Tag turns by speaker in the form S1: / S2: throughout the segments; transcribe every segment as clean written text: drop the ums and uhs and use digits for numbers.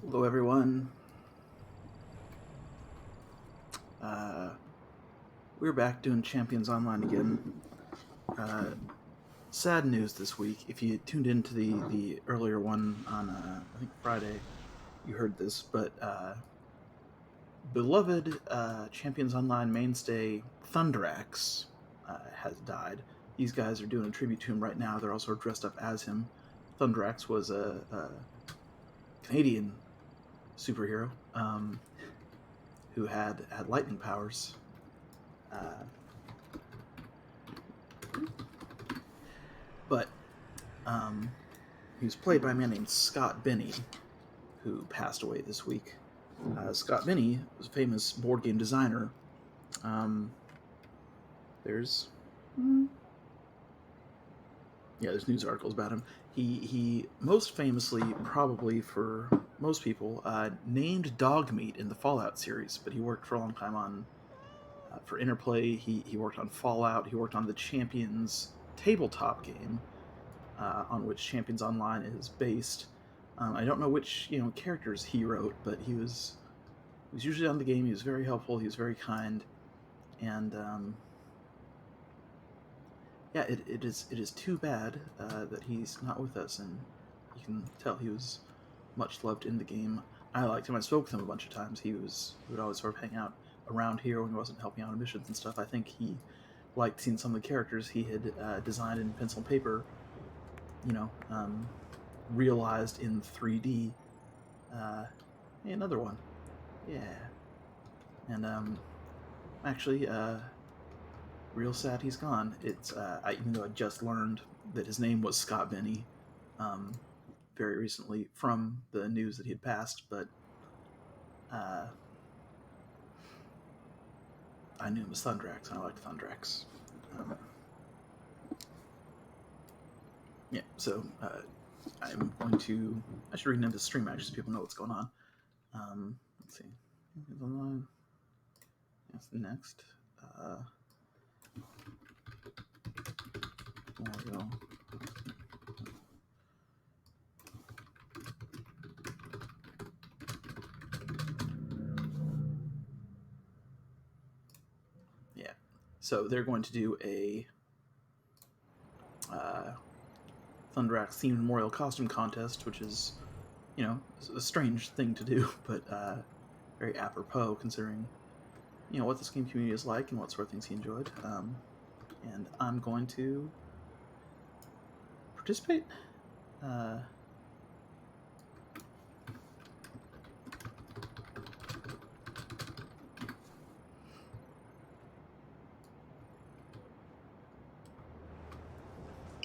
S1: Hello, everyone. We're back doing Champions Online again. Sad news this week. If you tuned into the earlier one on, I think Friday, you heard this, but beloved Champions Online mainstay Thundrax has died. These guys are doing a tribute to him right now. They're also dressed up as him. Thundrax was a Canadian superhero who had lightning powers. But he was played by a man named Scott Binney, who passed away this week. Scott Binney was a famous board game designer. There's news articles about him. He most famously, probably for most people, named Dogmeat in the Fallout series, but he worked for a long time on for Interplay. He worked on Fallout. He worked on the Champions tabletop game, on which Champions Online is based. I don't know which characters he wrote, but he was usually on the game. He was very helpful. He was very kind, and it is too bad that he's not with us. And you can tell he was much loved in the game. I liked him. I spoke with him a bunch of times. He would always sort of hang out around here when he wasn't helping out on missions and stuff. I think he liked seeing some of the characters he had designed in pencil and paper, realized in 3D. Hey, another one. Yeah. And actually, real sad he's gone. It's even though I just learned that his name was Scott Binney very recently from the news that he had passed, but I knew him as Thundrax, and I liked Thundrax. So I'm going to... I should rename the stream actually so people know what's going on. Let's see. That's the next. Mario. Yeah. So they're going to do a Thundrax themed memorial costume contest, which is, a strange thing to do, but very apropos considering, what this game community is like and what sort of things he enjoyed. And I'm going to participate.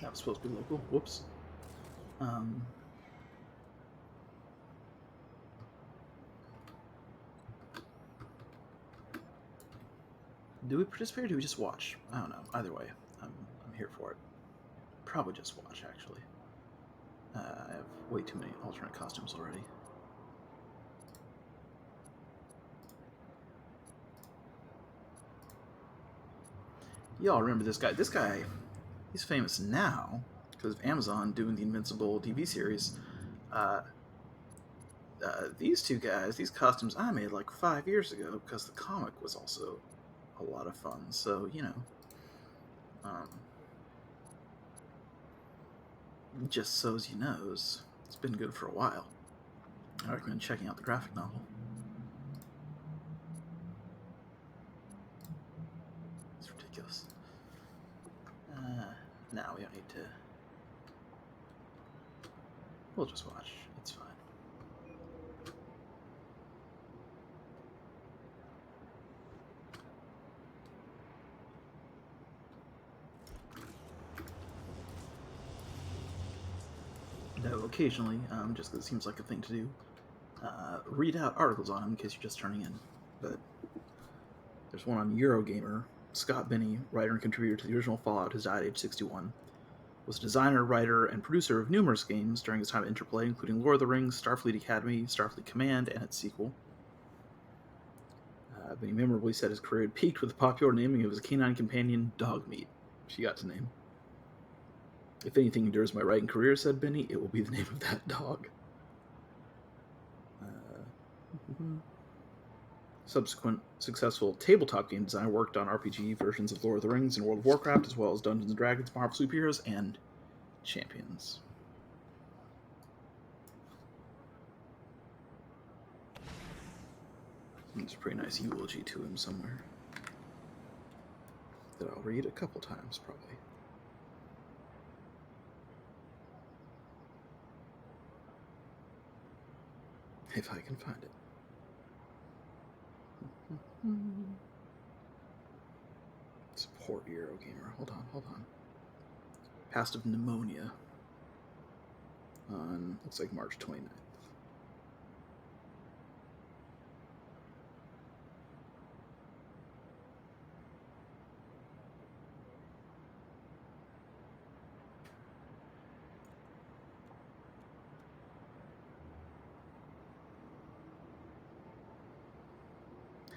S1: That was supposed to be local. Whoops. Do we participate or do we just watch? I don't know. Either way, I'm here for it. Probably just watch, actually. I have way too many alternate costumes already. Y'all remember this guy. This guy, he's famous now because of Amazon doing the Invincible TV series. These two guys, these costumes I made like 5 years ago because the comic was also a lot of fun. So, just so as you knows, it's been good for a while. I recommend checking out the graphic novel. It's ridiculous. Now we don't need to... We'll just watch. It's fine. Though occasionally, just because it seems like a thing to do, read out articles on him in case you're just turning in. But there's one on Eurogamer. Scott Binney, writer and contributor to the original Fallout, has died at age 61. Was a designer, writer, and producer of numerous games during his time at Interplay, including Lord of the Rings, Starfleet Academy, Starfleet Command, and its sequel. But he memorably said his career had peaked with the popular naming of his canine companion, Dogmeat. She got to name. If anything endures my writing career, said Benny, it will be the name of that dog. Subsequent successful tabletop game designer worked on RPG versions of Lord of the Rings and World of Warcraft, as well as Dungeons & Dragons, Marvel Superheroes, and Champions. There's a pretty nice eulogy to him somewhere that I'll read a couple times, probably. If I can find it. Support Eurogamer. Hold on. Passed of pneumonia on, looks like March 29th.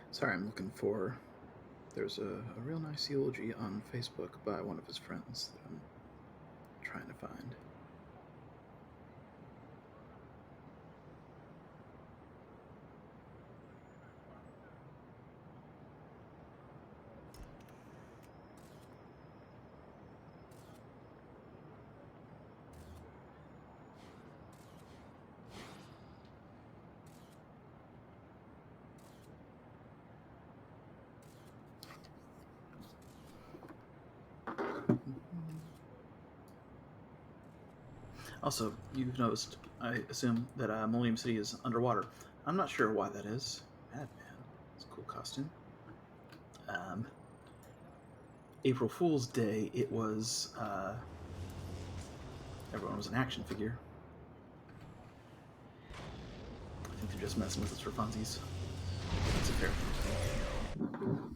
S1: Sorry, I'm looking for... There's a real nice eulogy on Facebook by one of his friends that I'm trying to find. Also, you've noticed, I assume, that Millennium City is underwater. I'm not sure why that is. Madman. It's a cool costume. April Fool's Day, it was... everyone was an action figure. I think they're just messing with us for funsies. That's a fair thing.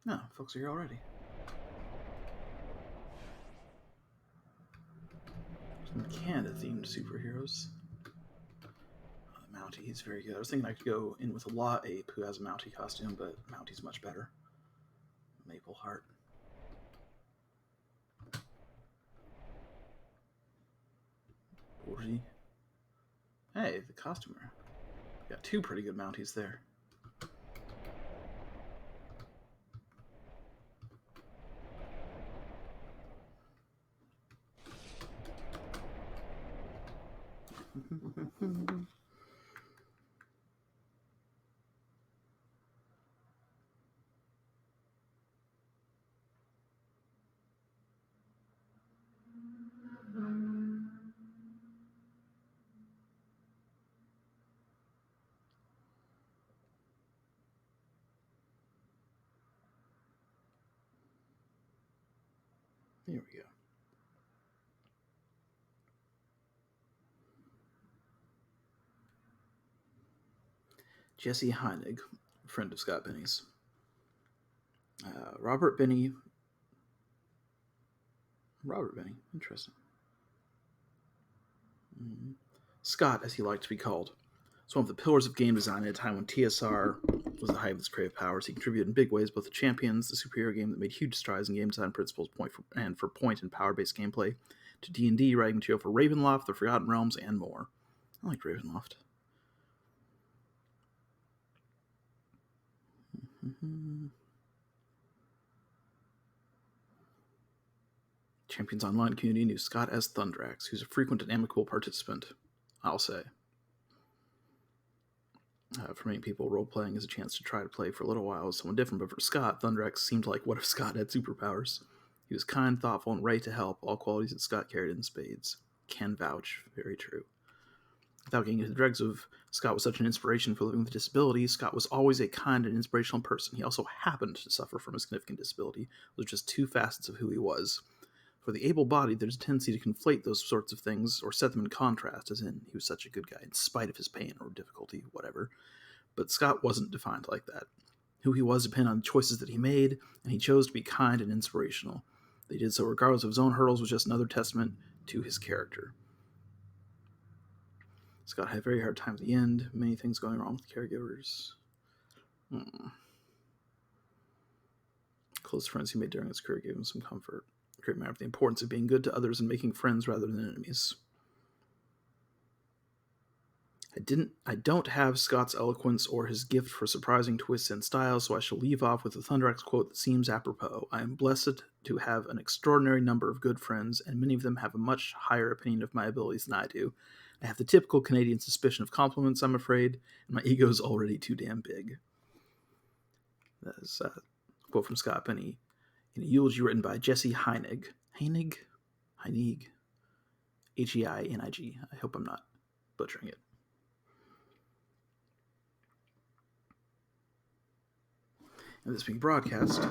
S1: No, folks are here already. Some Canada-themed superheroes. Mountie, he's very good. I was thinking I could go in with a Law Ape who has a Mountie costume, but Mountie's much better. Maple Heart. Orgy. Hey, the costumer. Got two pretty good Mounties there. Here we go. Jesse Heinig, friend of Scott Benny's. Robert Benny. Interesting. Scott, as he liked to be called, was one of the pillars of game design at a time when TSR was the height of its creative powers. He contributed in big ways both to Champions, the superhero game that made huge strides in game design principles for point and power-based gameplay, to D&D, writing material for Ravenloft, The Forgotten Realms, and more. I like Ravenloft. Champions Online community knew Scott as Thundrax, who's a frequent and amicable participant, I'll say. For many people, role-playing is a chance to try to play for a little while with someone different, but for Scott, Thundrax seemed like what if Scott had superpowers? He was kind, thoughtful, and ready to help, all qualities that Scott carried in spades. Can vouch. Very true. Without getting into the dregs of Scott was such an inspiration for living with a disability, Scott was always a kind and inspirational person. He also happened to suffer from a significant disability. Those are just two facets of who he was. For the able-bodied, there's a tendency to conflate those sorts of things or set them in contrast, as in, he was such a good guy in spite of his pain or difficulty, whatever. But Scott wasn't defined like that. Who he was depended on the choices that he made, and he chose to be kind and inspirational. That he did so regardless of his own hurdles was just another testament to his character. Scott had a very hard time at the end. Many things going wrong with caregivers. Close friends he made during his career gave him some comfort. Great reminder of the importance of being good to others and making friends rather than enemies. I don't have Scott's eloquence or his gift for surprising twists and styles, so I shall leave off with a Thundrax quote that seems apropos. I am blessed to have an extraordinary number of good friends, and many of them have a much higher opinion of my abilities than I do. I have the typical Canadian suspicion of compliments, I'm afraid, and my ego's already too damn big. That is a quote from Scott Penny in a eulogy written by Jesse Heinig. Heinig? Heinig. I hope I'm not butchering it. And this being broadcast,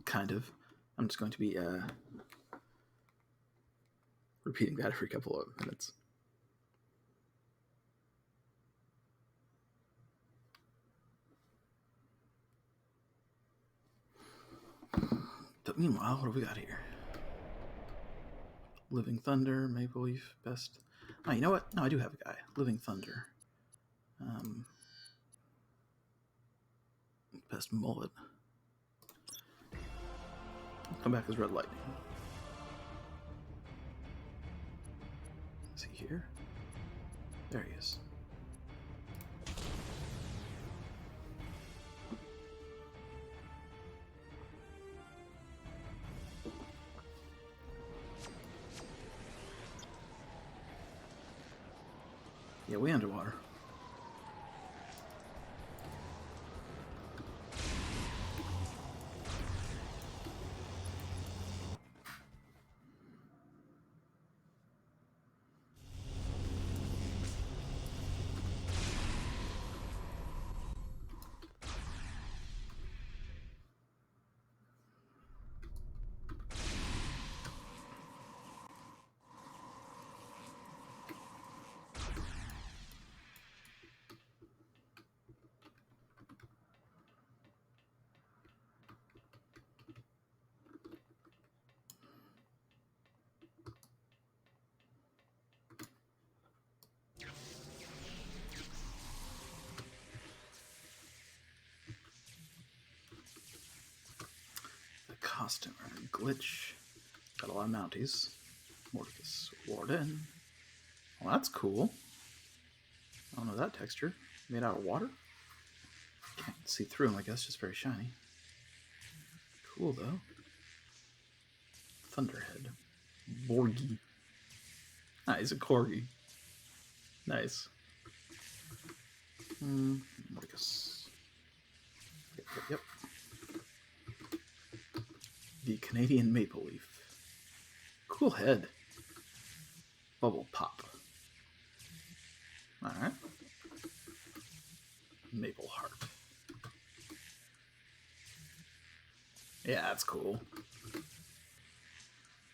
S1: kind of, I'm just going to be repeating that every couple of minutes. But meanwhile, what do we got here? Living Thunder, Maple Leaf, best. Oh, you know what? No, I do have a guy. Living Thunder. Best mullet. Come back as Red Lightning. Is he here? There he is. Yeah, way underwater. Costumer, Glitch. Got a lot of Mounties. Mordecus Warden. Well, that's cool. I don't know that texture. Made out of water? Can't see through him, I guess. Just very shiny. Cool, though. Thunderhead. Borgie. Ah, he's a corgi. Nice. Mordecus. Yep. The Canadian Maple Leaf. Cool head. Bubble Pop. Alright. Maple Heart. Yeah, that's cool.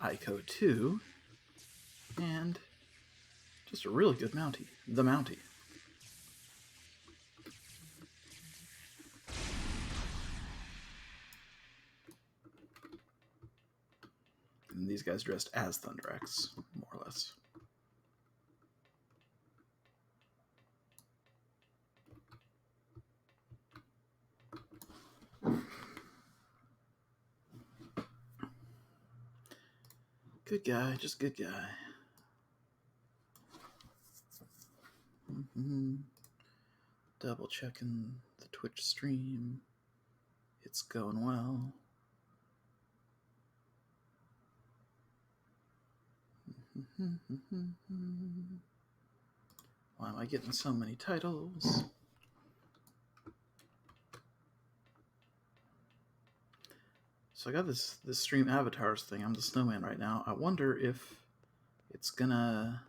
S1: Ico 2. And just a really good Mountie. The Mountie. And these guys dressed as Thundrax, more or less. Good guy, just good guy. Double checking the Twitch stream. It's going well. Why am I getting so many titles? So I got this stream avatars thing. I'm the snowman right now. I wonder if it's gonna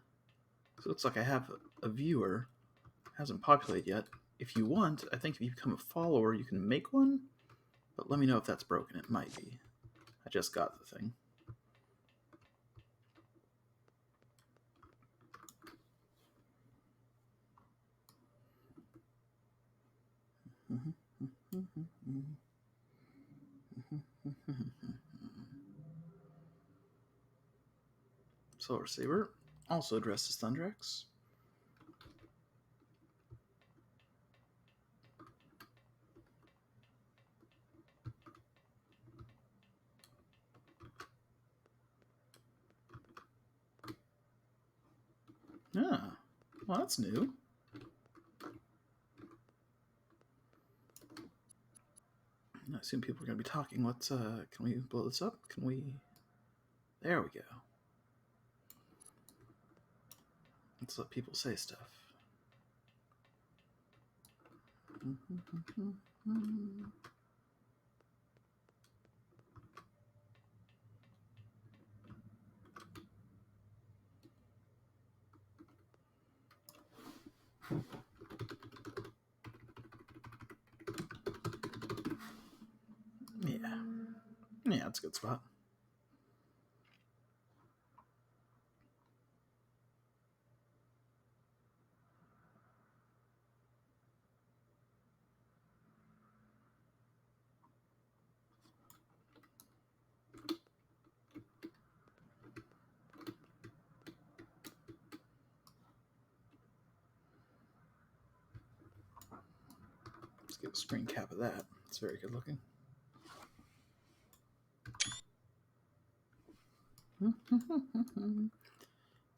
S1: So it looks like I have a viewer. Hasn't populated yet. If you want, I think if you become a follower, you can make one. But let me know if that's broken. It might be. I just got the thing. Solar Saber, also dressed as Thundrax. Ah, well, that's new. I assume people are going to be talking. Let's, can we blow this up? Can we? There we go. Let's let people say stuff. Yeah. Yeah, that's a good spot. Let's get a screen cap of that. It's very good looking. Can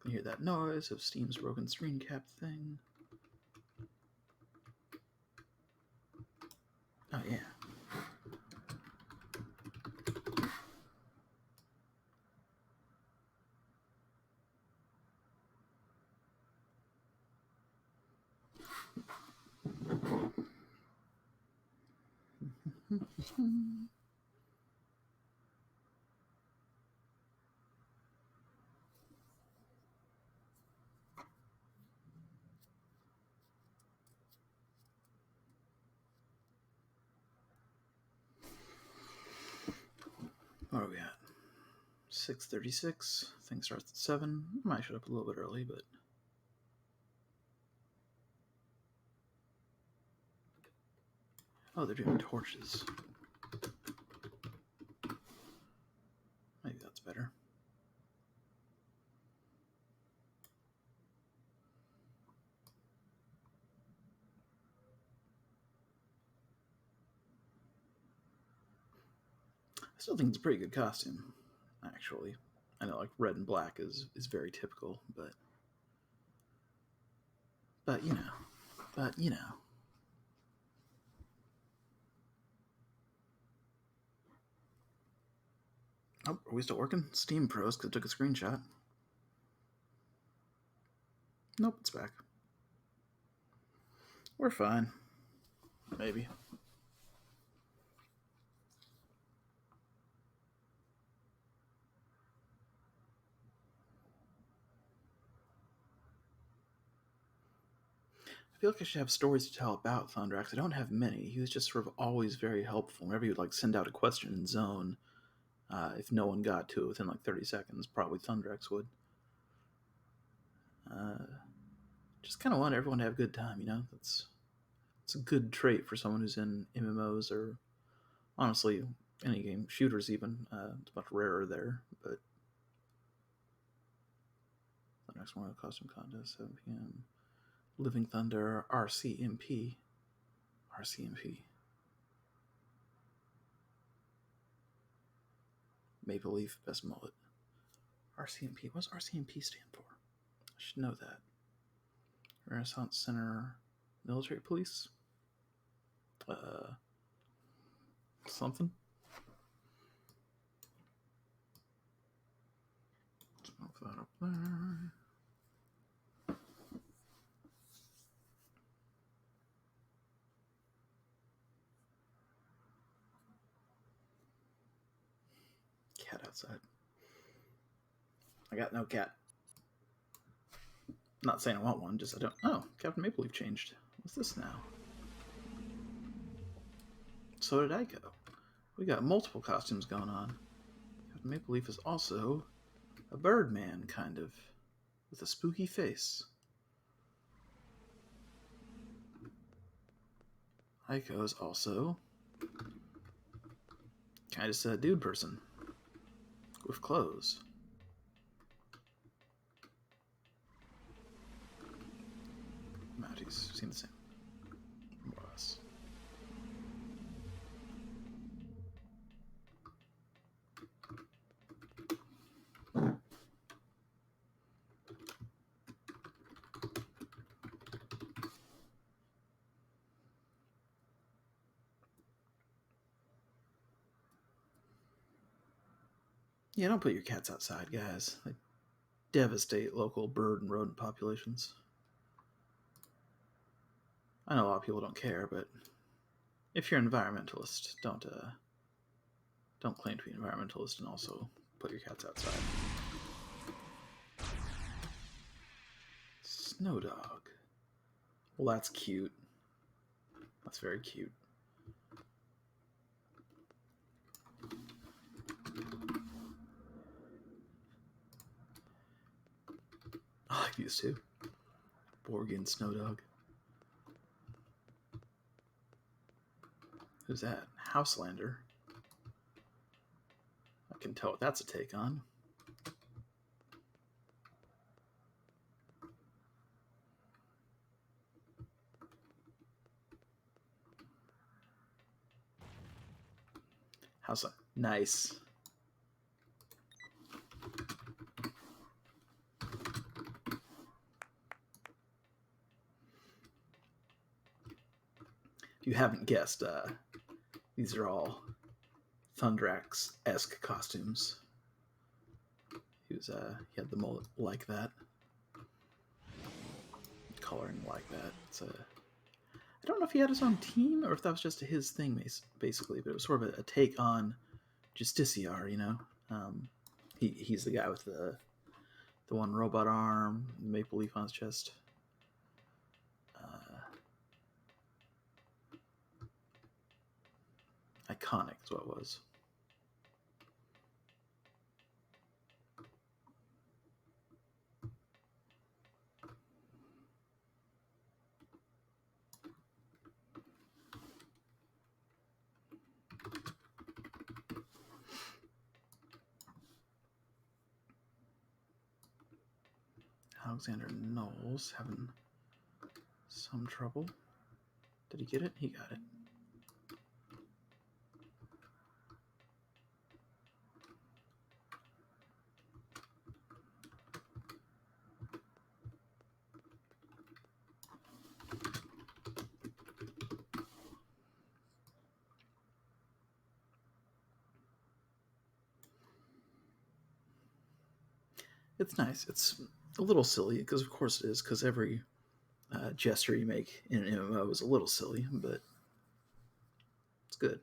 S1: you hear that noise of Steam's broken screen cap thing? Oh, yeah. What are we at? 6:36. Thing starts at 7. Might shut up a little bit early, but oh, they're doing torches. Maybe that's better. I still think it's a pretty good costume, actually. I know, like, red and black is very typical, but you know. Oh, are we still working? Steam Pros, because I took a screenshot. Nope, it's back. We're fine. Maybe. I feel like I should have stories to tell about Thundrax. I don't have many. He was just sort of always very helpful. Whenever he would like send out a question in zone, if no one got to it within like 30 seconds, probably Thundrax would. Uh, just kind of want everyone to have a good time, you know? It's a good trait for someone who's in MMOs or honestly any game, shooters even. It's much rarer there, but the next one, costume contest, 7 p.m. Living Thunder, RCMP. RCMP. Maple Leaf, best mullet. RCMP. What does RCMP stand for? I should know that. Renaissance Center Military Police? Something? Smoke that up there. Cat outside. I got no cat. Not saying I want one, just I don't. Oh, Captain Maple Leaf changed. What's this now? So did Ico. We got multiple costumes going on. Captain Maple Leaf is also a Birdman, kind of, with a spooky face. Ico is also kind of just a dude person with clothes. Mounties seem the same, more or less. Yeah, don't put your cats outside, guys. They devastate local bird and rodent populations. I know a lot of people don't care, but if you're an environmentalist, don't claim to be an environmentalist and also put your cats outside. Snow dog. Well, that's cute. That's very cute. I like these two. Borgian snow dog. Who's that? Houselander. I can tell what that's a take on. Houselander. Nice. If you haven't guessed, these are all Thundrax-esque costumes. He had the mullet like that, coloring like that. I don't know if he had his own team or if that was just his thing, basically, but it was sort of a take on Justiciar, you know. He's the guy with the one robot arm, maple leaf on his chest. Iconic is what it was. Alexander Knowles having some trouble. Did he get it? He got it. It's nice. It's a little silly because, of course, it is. Because every gesture you make in an MMO is a little silly, but it's good.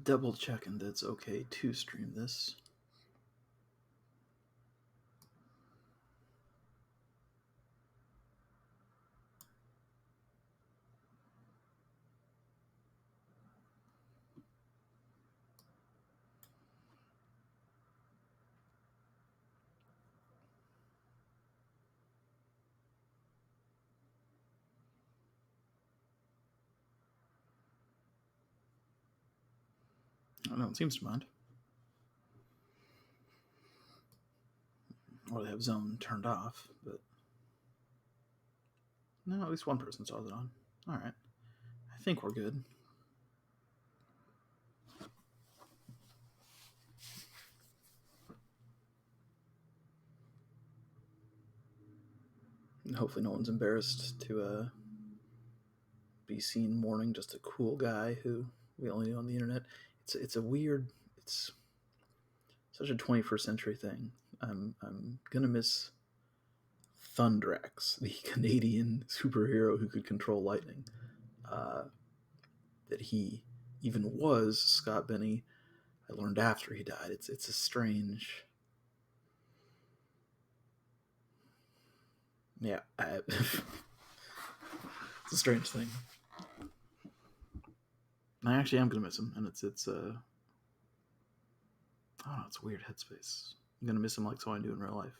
S1: double checking that it's okay to stream this. No one seems to mind. Or they have zone turned off, but no, at least one person saw it on. All right, I think we're good. And hopefully, no one's embarrassed to be seen mourning just a cool guy who we only knew on the internet. It's a weird. It's such a 21st century thing. I'm gonna miss Thundrax, the Canadian superhero who could control lightning. That he even was Scott Benny. I learned after he died. It's a strange. Yeah, it's a strange thing. I actually am gonna miss him, and it's I don't know, it's a weird headspace. I'm gonna miss him like so I do in real life.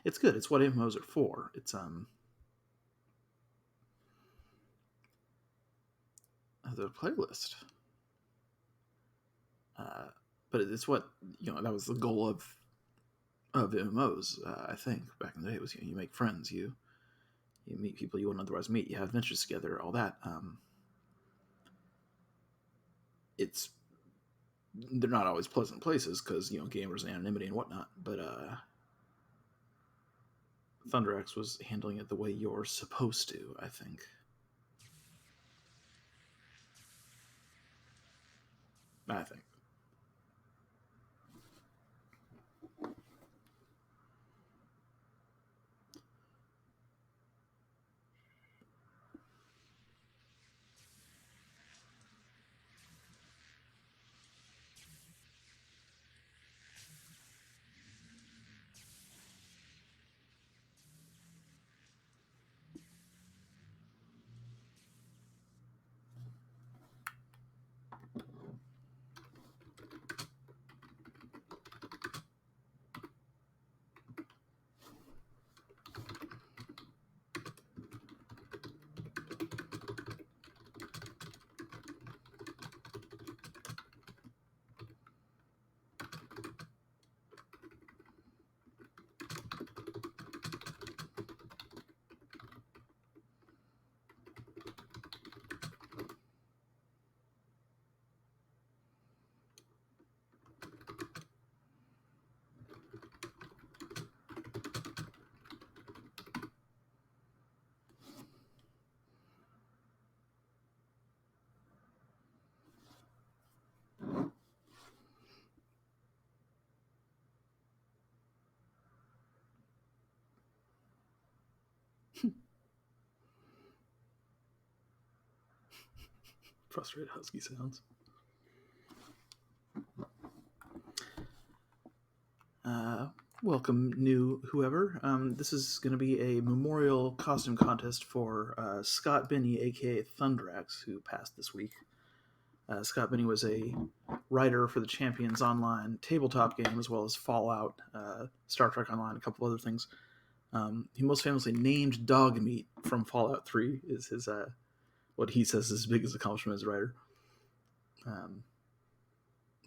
S1: It's good. It's what MMOs are for. It's the playlist. But it's what that was the goal of MMOs. I think back in the day it was you make friends, you meet people you wouldn't otherwise meet, you have adventures together, all that. It's they're not always pleasant places because gamers and anonymity and whatnot. But Thundrax was handling it the way you're supposed to, I think. I think. Frustrated husky sounds. Welcome, new whoever. This is going to be a memorial costume contest for Scott Benny, aka Thundrax, who passed this week. Scott Benny was a writer for the Champions Online tabletop game, as well as Fallout, Star Trek Online, a couple other things. He most famously named dog meat from Fallout 3 is his what he says is his biggest accomplishment as a writer.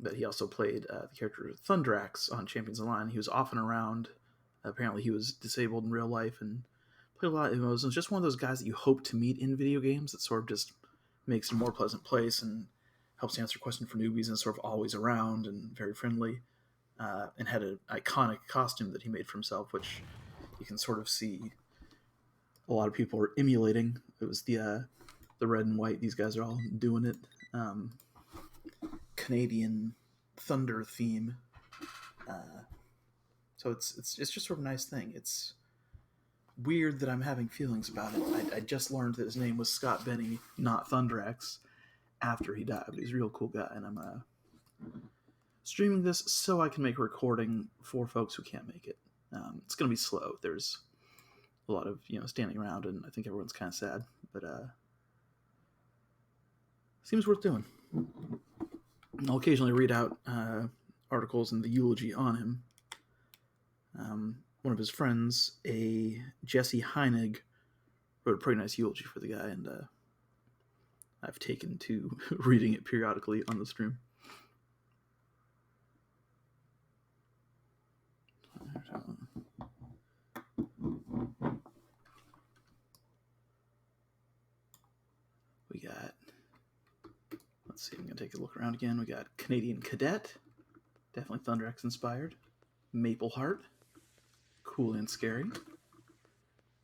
S1: But he also played the character Thundrax on Champions Online. He was often around. Apparently, he was disabled in real life and played a lot of MMOs. And was just one of those guys that you hope to meet in video games. That sort of just makes it a more pleasant place and helps answer questions for newbies and sort of always around and very friendly. And had an iconic costume that he made for himself, which you can sort of see a lot of people are emulating. It was the red and white. These guys are all doing it. Canadian thunder theme. So it's just sort of a nice thing. It's weird that I'm having feelings about it. I just learned that his name was Scott Benny, not Thundrax, after he died. But he's a real cool guy, and I'm streaming this so I can make a recording for folks who can't make it. It's going to be slow. There's a lot of standing around, and I think everyone's kind of sad, but seems worth doing. I'll occasionally read out articles in the eulogy on him. One of his friends, a Jesse Heinig, wrote a pretty nice eulogy for the guy, and I've taken to reading it periodically on the stream. We got, let's see, I'm going to take a look around again. We got Canadian Cadet, definitely Thundrax inspired. Maple Heart, cool and scary.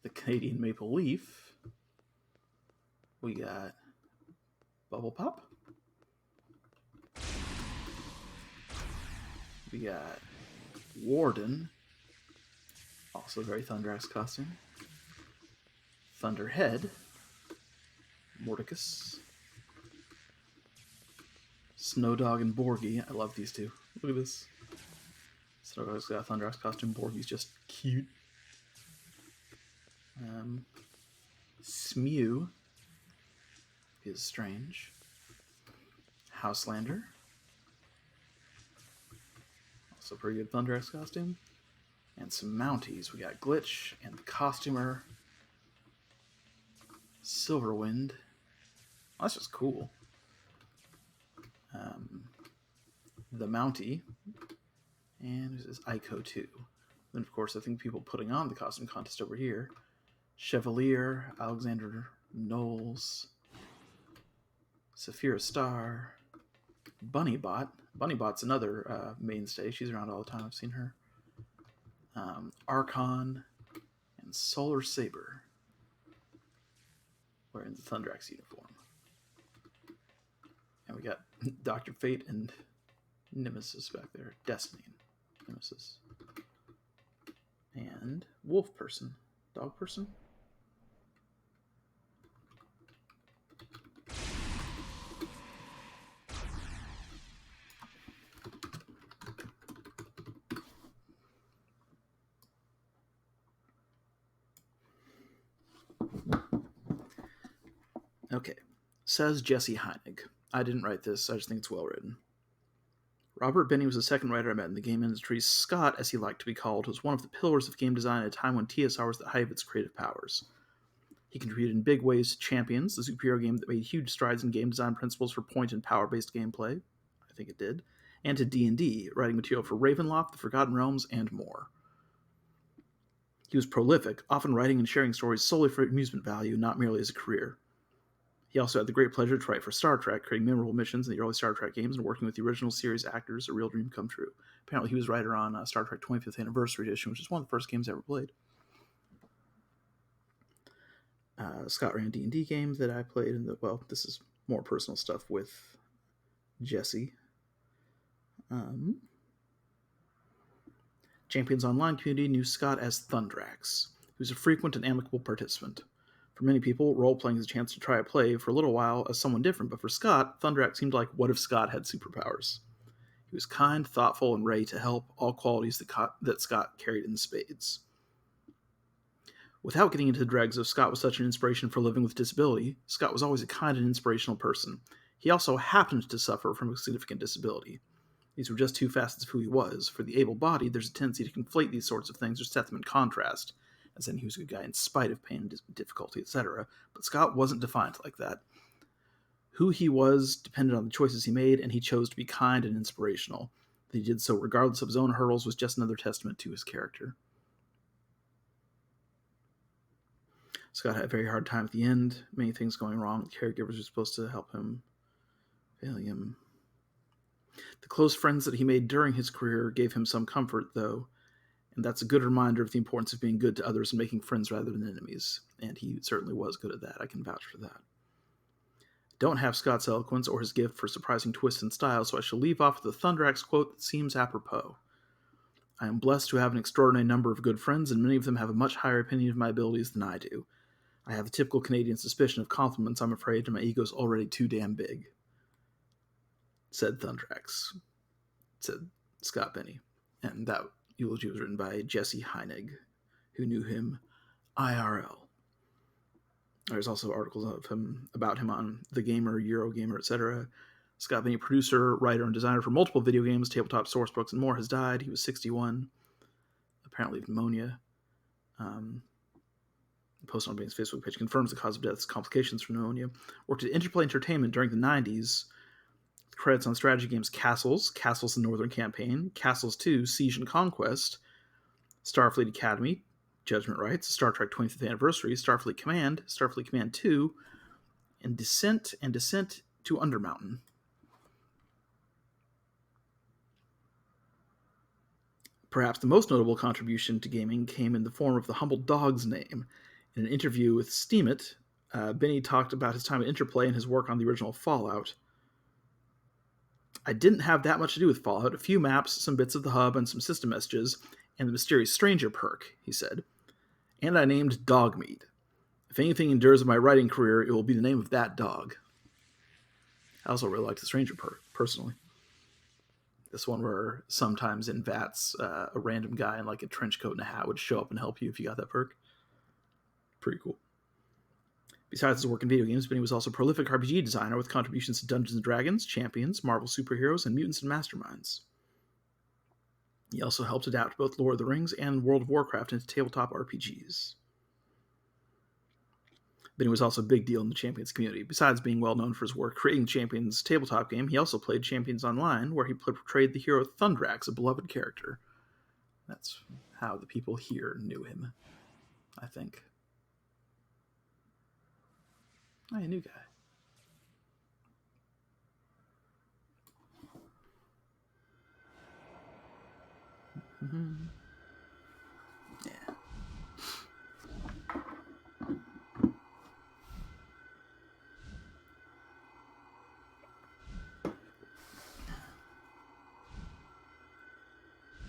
S1: The Canadian Maple Leaf. We got Bubble Pop. We got Warden, also very Thundrax costume. Thunderhead. Mordicus. Snowdog and Borgie. I love these two. Look at this. Snowdog's got a Thundrax costume. Borgie's just cute. Smew is strange. Houselander. Also pretty good Thundrax costume. And some Mounties. We got Glitch and the Costumer. Silverwind. Oh, that's just cool. The Mountie. And this is Ico 2. Then, of course, I think people putting on the costume contest over here. Chevalier, Alexander Knowles, Saphira Star, Bunnybot. Bunnybot's another mainstay. She's around all the time. I've seen her. Archon, and Solar Saber, wearing the Thundrax uniform. And we got Dr. Fate and Nemesis back there. Destiny and Nemesis. And Wolf Person. Dog Person? Okay. Says Jesse Heinig. I didn't write this, I just think it's well written. Robert Benny was the second writer I met in the game industry. Scott, as he liked to be called, was one of the pillars of game design at a time when TSR was at the height of its creative powers. He contributed in big ways to Champions, the superhero game that made huge strides in game design principles for point and power-based gameplay. I think it did. And to D&D, writing material for Ravenloft, The Forgotten Realms, and more. He was prolific, often writing and sharing stories solely for amusement value, not merely as a career. He also had the great pleasure to write for Star Trek, creating memorable missions in the early Star Trek games and working with the original series actors, a real dream come true. Apparently he was writer on Star Trek 25th Anniversary Edition, which is one of the first games I ever played. Scott ran a D&D game that I played in the, well, this is more personal stuff with Jesse. Champions Online community knew Scott as Thundrax, who's a frequent and amicable participant. For many people, role-playing is a chance to try a play for a little while as someone different, but for Scott, Thundrax seemed like what if Scott had superpowers? He was kind, thoughtful, and ready to help, all qualities that Scott carried in spades. Without getting into the dregs of Scott was such an inspiration for living with disability, Scott was always a kind and inspirational person. He also happened to suffer from a significant disability. These were just two facets of who he was. For the able-bodied, there's a tendency to conflate these sorts of things or set them in contrast, as in he was a good guy in spite of pain and difficulty, etc. But Scott wasn't defined like that. Who he was depended on the choices he made, and he chose to be kind and inspirational. That he did so regardless of his own hurdles was just another testament to his character. Scott had a very hard time at the end, many things going wrong. The caregivers were supposed to help him, failing him. The close friends that he made during his career gave him some comfort, though, and that's a good reminder of the importance of being good to others and making friends rather than enemies. And he certainly was good at that. I can vouch for that. Don't have Scott's eloquence or his gift for surprising twists and style, so I shall leave off with the Thundrax quote that seems apropos. I am blessed to have an extraordinary number of good friends, and many of them have a much higher opinion of my abilities than I do. I have the typical Canadian suspicion of compliments, I'm afraid, and my ego's already too damn big. Said Thundrax. Said Scott Benny. And that eulogy was written by Jesse Heinig, who knew him IRL. There's also articles about him on The Gamer, Eurogamer, etc. Scott Benny, producer, writer, and designer for multiple video games, tabletop sourcebooks, and more, has died. He was 61, apparently of pneumonia. Post on Benny's Facebook page confirms the cause of death is complications from pneumonia. Worked at Interplay Entertainment during the 90s. Credits on strategy games Castles, Castles the Northern Campaign, Castles 2, Siege and Conquest, Starfleet Academy, Judgment Rights, Star Trek 25th Anniversary, Starfleet Command 2, and Descent to Undermountain. Perhaps the most notable contribution to gaming came in the form of the humble dog's name. In an interview with Steemit, Benny talked about his time at Interplay and his work on the original Fallout. I didn't have that much to do with Fallout. A few maps, some bits of the hub, and some system messages, and the mysterious stranger perk, he said. And I named Dogmeat. If anything endures in my writing career, it will be the name of that dog. I also really liked the stranger perk, personally. This one where sometimes in VATS, a random guy in like a trench coat and a hat would show up and help you if you got that perk. Pretty cool. Besides his work in video games, Benny was also a prolific RPG designer with contributions to Dungeons & Dragons, Champions, Marvel Superheroes, and Mutants and Masterminds. He also helped adapt both Lord of the Rings and World of Warcraft into tabletop RPGs. Benny was also a big deal in the Champions community. Besides being well known for his work creating Champions tabletop game, he also played Champions Online, where he portrayed the hero Thundrax, a beloved character. That's how the people here knew him, I think. Oh, a new guy. Mm-hmm. Yeah.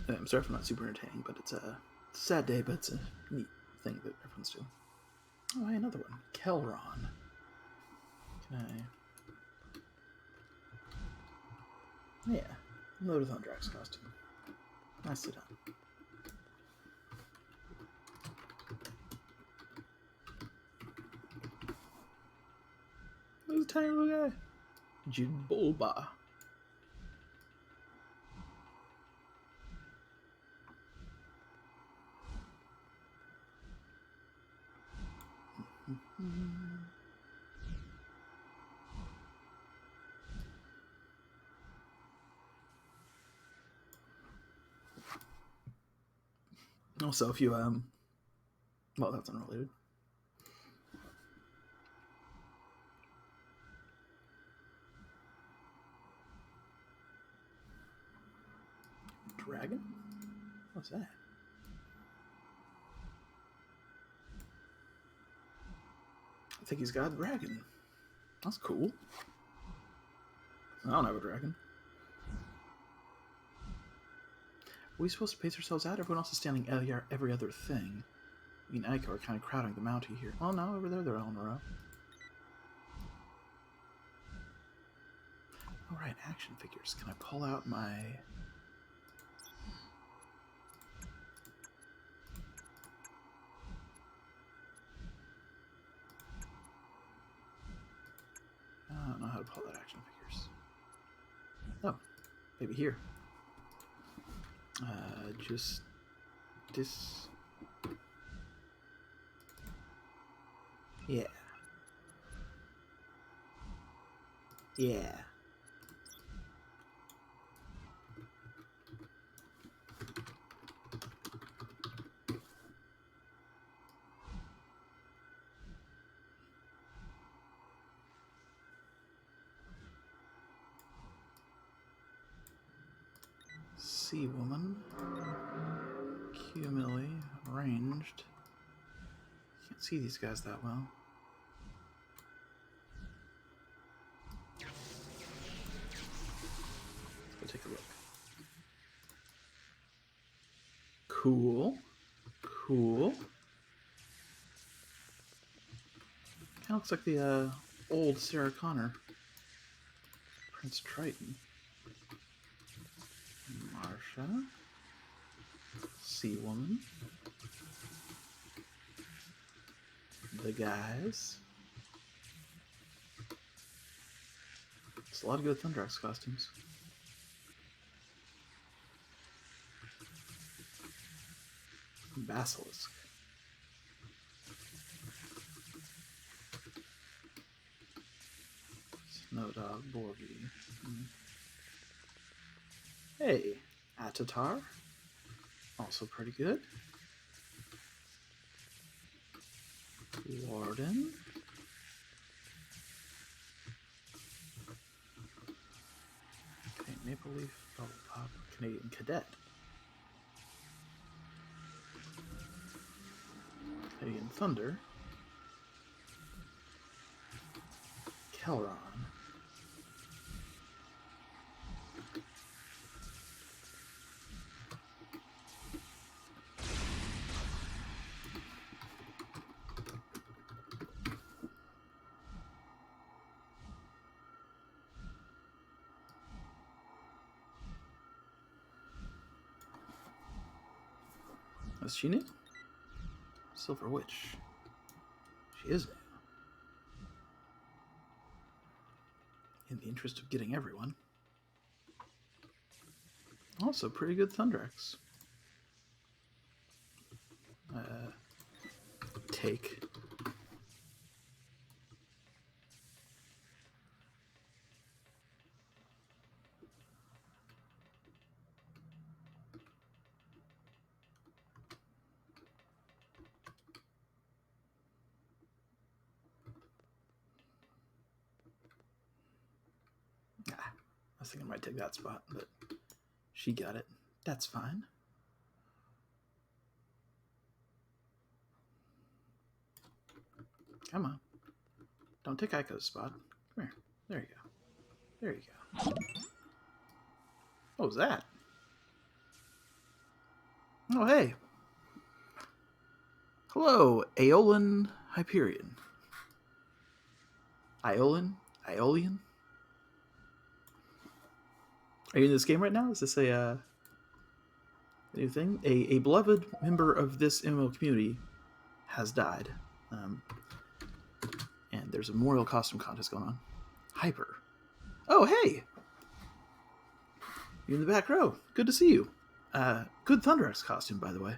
S1: I'm sorry if I'm not super entertaining, but it's a sad day, but it's a neat thing that everyone's doing. Oh, hey, another one. Kelron. Can I... Yeah, another Thundrax costume. Nicely done. There's a tiny little guy. Jibulba. Also, if you, well, that's unrelated. Dragon? What's that? I think he's got a dragon. That's cool. I don't have a dragon. Are we supposed to pace ourselves out? Everyone else is standing every other thing. Me and Aiko are kind of crowding the Mountie here. Oh no, over there they're all in a row. Alright, action figures. Can I pull out my... I don't know how to pull out action figures. Oh, maybe here. Just this. Yeah. Yeah. Sea woman. Cumulatively ranged. Can't see these guys that well. Let's go take a look. Cool. Cool. Kind of looks like the old Sarah Connor. Prince Triton. Marsha. Sea Woman. The guys. It's a lot of good Thundrax costumes. Basilisk. Snow Dog Borgie. Hey, Atatar. Also pretty good. Warden. Okay, Maple Leaf, Bubble Pop, Canadian Cadet. Canadian Thunder. Kelron. Is she new? Silver Witch. She is new. In the interest of getting everyone. Also, pretty good Thundrax. Take. I was thinking I might take that spot, but she got it. That's fine. Come on. Don't take Aiko's spot. Come here. There you go. There you go. What was that? Oh, hey. Hello, Aeolian Hyperion. Aeolian? Are you in this game right now? Is this a new thing? A beloved member of this MMO community has died. And there's a memorial costume contest going on. Hyper. Oh, hey! You're in the back row. Good to see you. Good Thundrax costume, by the way.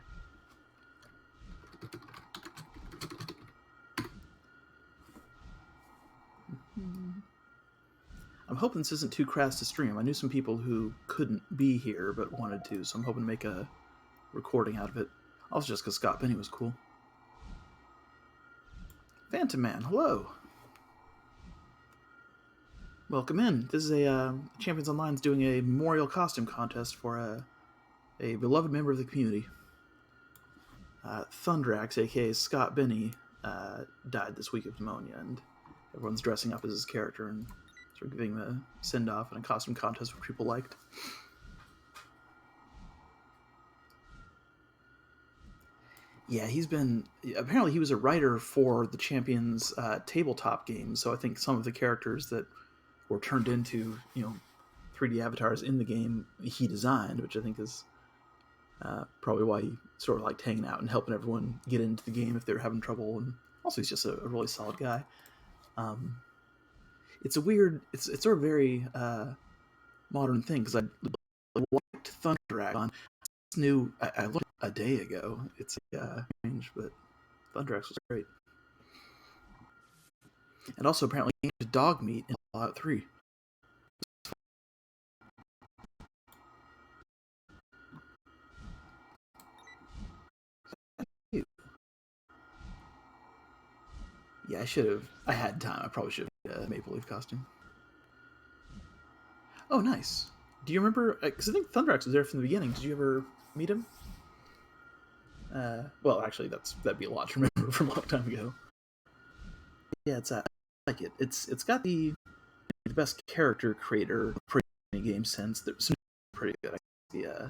S1: I'm hoping this isn't too crass to stream. I knew some people who couldn't be here but wanted to, so I'm hoping to make a recording out of it. Also just because Scott Benny was cool. Phantom Man, hello. Welcome in. This is a Champions Online's doing a memorial costume contest for a beloved member of the community. Thundrax, aka Scott Benny, died this week of pneumonia, and everyone's dressing up as his character and sort of giving the send-off in a costume contest which people liked. Yeah, apparently he was a writer for the Champions tabletop game, so I think some of the characters that were turned into, 3D avatars in the game he designed, which I think is probably why he sort of liked hanging out and helping everyone get into the game if they were having trouble, and also he's just a really solid guy. It's a weird, it's sort of very modern thing, because I liked Thundrax on I looked a day ago. It's strange, but Thundrax was great. And also apparently dog meat in Fallout 3. Yeah, I had time. I probably should have made a Maple Leaf costume. Oh, nice. Do you remember? Because I think Thundrax was there from the beginning. Did you ever meet him? Well, actually, that'd be a lot to remember from a long time ago. Yeah, I like it. It's got the best character creator pretty game sense. There's some pretty good. The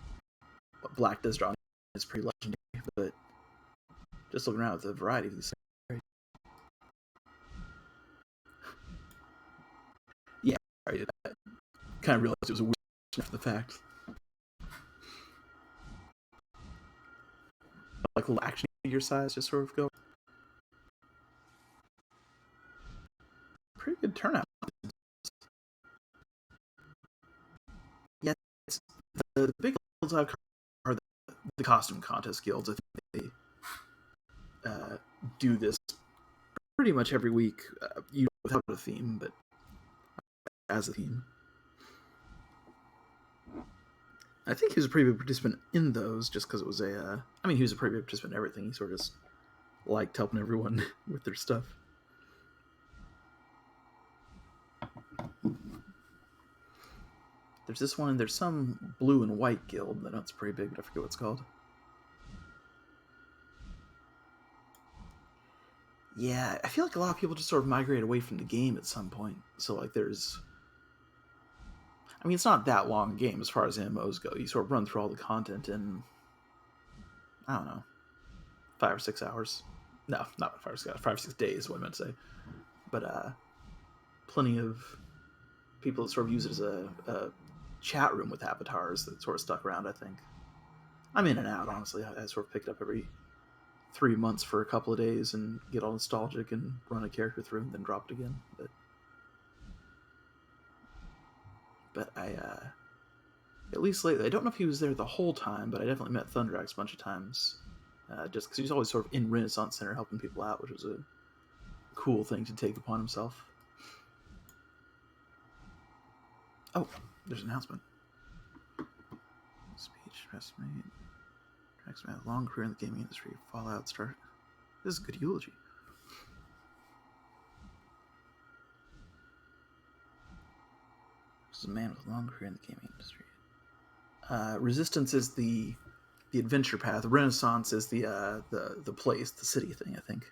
S1: what Black does draw is pretty legendary, but just looking around at the variety of these things. Yeah, I kind of realized it was a weird after the fact. Like little action figure size just sort of go. Pretty good turnout. Yeah, the big guilds I've are the costume contest guilds. I think they do this pretty much every week, without a theme, but as a theme. I think he was a pretty big participant in those, just because it was a. I mean, he was a pretty big participant in everything. He sort of just liked helping everyone with their stuff. There's this one, and there's some blue and white guild that's pretty big, but I forget what it's called. Yeah, I feel like a lot of people just sort of migrate away from the game at some point. So, like, there's. I mean, it's not that long a game as far as MMOs go. You sort of run through all the content in, I don't know, 5 or 6 hours. No, not 5 or 6 hours. 5 or 6 days, what I meant to say. But plenty of people that sort of use it as a chat room with avatars that sort of stuck around, I think. I'm in and out, honestly. I sort of pick it up every 3 months for a couple of days and get all nostalgic and run a character through and then drop it again. But I, at least lately, I don't know if he was there the whole time, but I definitely met Thundrax a bunch of times. Just because he was always sort of in Renaissance Center helping people out, which was a cool thing to take upon himself. Oh, there's an announcement. Speech, pressmate. Drax had a long career in the gaming industry. Fallout start. This is a good eulogy. This is a man with a long career in the gaming industry. Resistance is the adventure path. Renaissance is the place, the city thing, I think.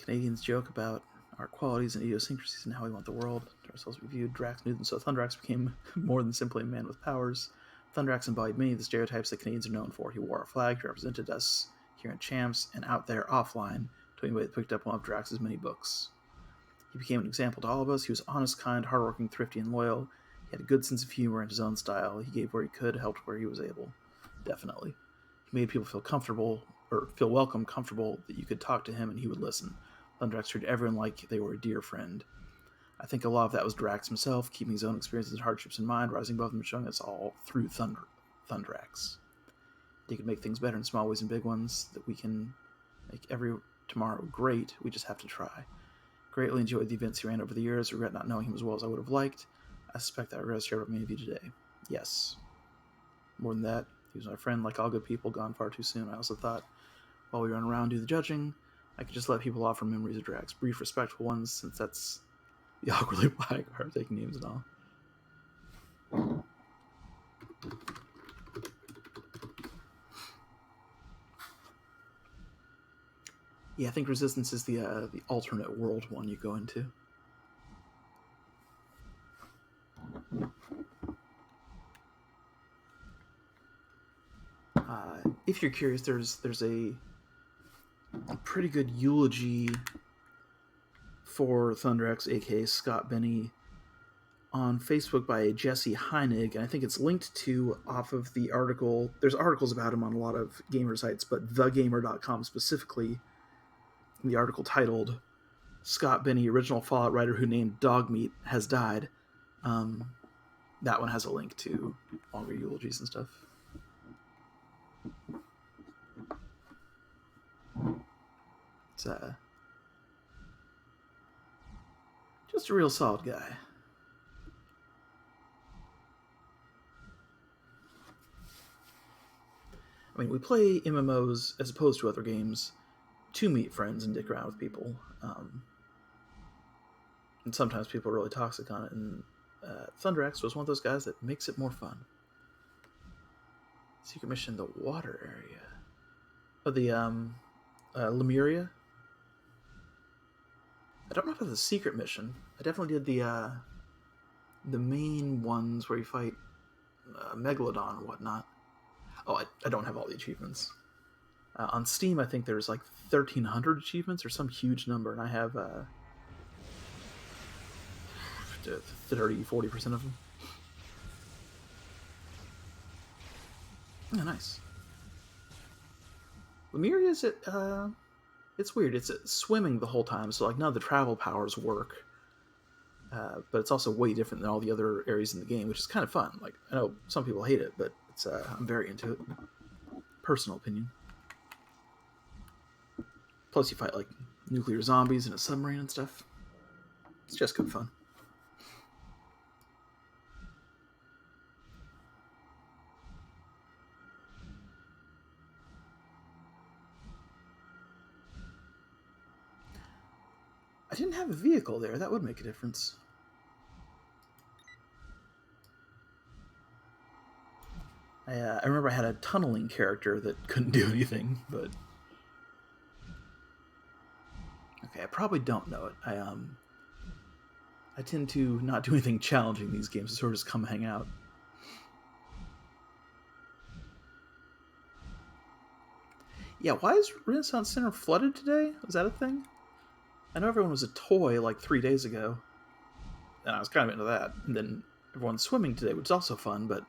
S1: Canadians joke about our qualities and idiosyncrasies and how we want the world to ourselves be viewed. Drax knew them, so Thundrax became more than simply a man with powers. Thundrax embodied many of the stereotypes that Canadians are known for. He wore our flag, he represented us here in Champs, and out there offline to anybody that picked up one of Drax's many books. He became an example to all of us. He was honest, kind, hardworking, thrifty, and loyal. He had a good sense of humor and his own style. He gave where he could, helped where he was able. Definitely. He made people feel comfortable, or feel welcome, comfortable, that you could talk to him and he would listen. Thundrax treated everyone like they were a dear friend. I think a lot of that was Drax himself, keeping his own experiences and hardships in mind, rising above them and showing us all through Thundrax. He could make things better in small ways and big ones, that we can make every tomorrow great. We just have to try. Greatly enjoyed the events he ran over the years. Regret not knowing him as well as I would have liked. I suspect that regret is shared with many of you today. Yes. More than that, he was my friend, like all good people, gone far too soon. I also thought, while we run around and do the judging, I could just let people offer memories of Drax. Brief, respectful ones, since that's the awkwardly black part, taking names and all. Yeah, I think Resistance is the alternate world one you go into. If you're curious, there's a pretty good eulogy for Thundrax, aka Scott Benny, on Facebook by Jesse Heinig, and I think it's linked to off of the article. There's articles about him on a lot of gamer sites, but thegamer.com specifically, the article titled Scott Benny, original Fallout writer who named Dogmeat, has died. That one has a link to longer eulogies and stuff. It's just a real solid guy. I mean, we play MMOs as opposed to other games to meet friends and dick around with people. And sometimes people are really toxic on it, and Thundrax was one of those guys that makes it more fun. Secret mission, the water area. Oh, the Lemuria. I don't know if it's a secret mission. I definitely did the main ones where you fight Megalodon and whatnot. Oh, I don't have all the achievements. On Steam, I think there's like 1,300 achievements or some huge number, and I have 30-40% of them. Oh, nice. Lemuria is it? It's weird. It's swimming the whole time, so like none of the travel powers work. But it's also way different than all the other areas in the game, which is kind of fun. Like I know some people hate it, but it's I'm very into it. Personal opinion. Plus, you fight like nuclear zombies in a submarine and stuff. It's just good fun. I didn't have a vehicle there. That would make a difference. I remember I had a tunneling character that couldn't do anything, but okay, I probably don't know it. I tend to not do anything challenging in these games, sort of just come hang out. Yeah, why is Renaissance Center flooded today? Was that a thing? I know everyone was a toy like 3 days ago, and I was kind of into that. And then everyone's swimming today, which is also fun, but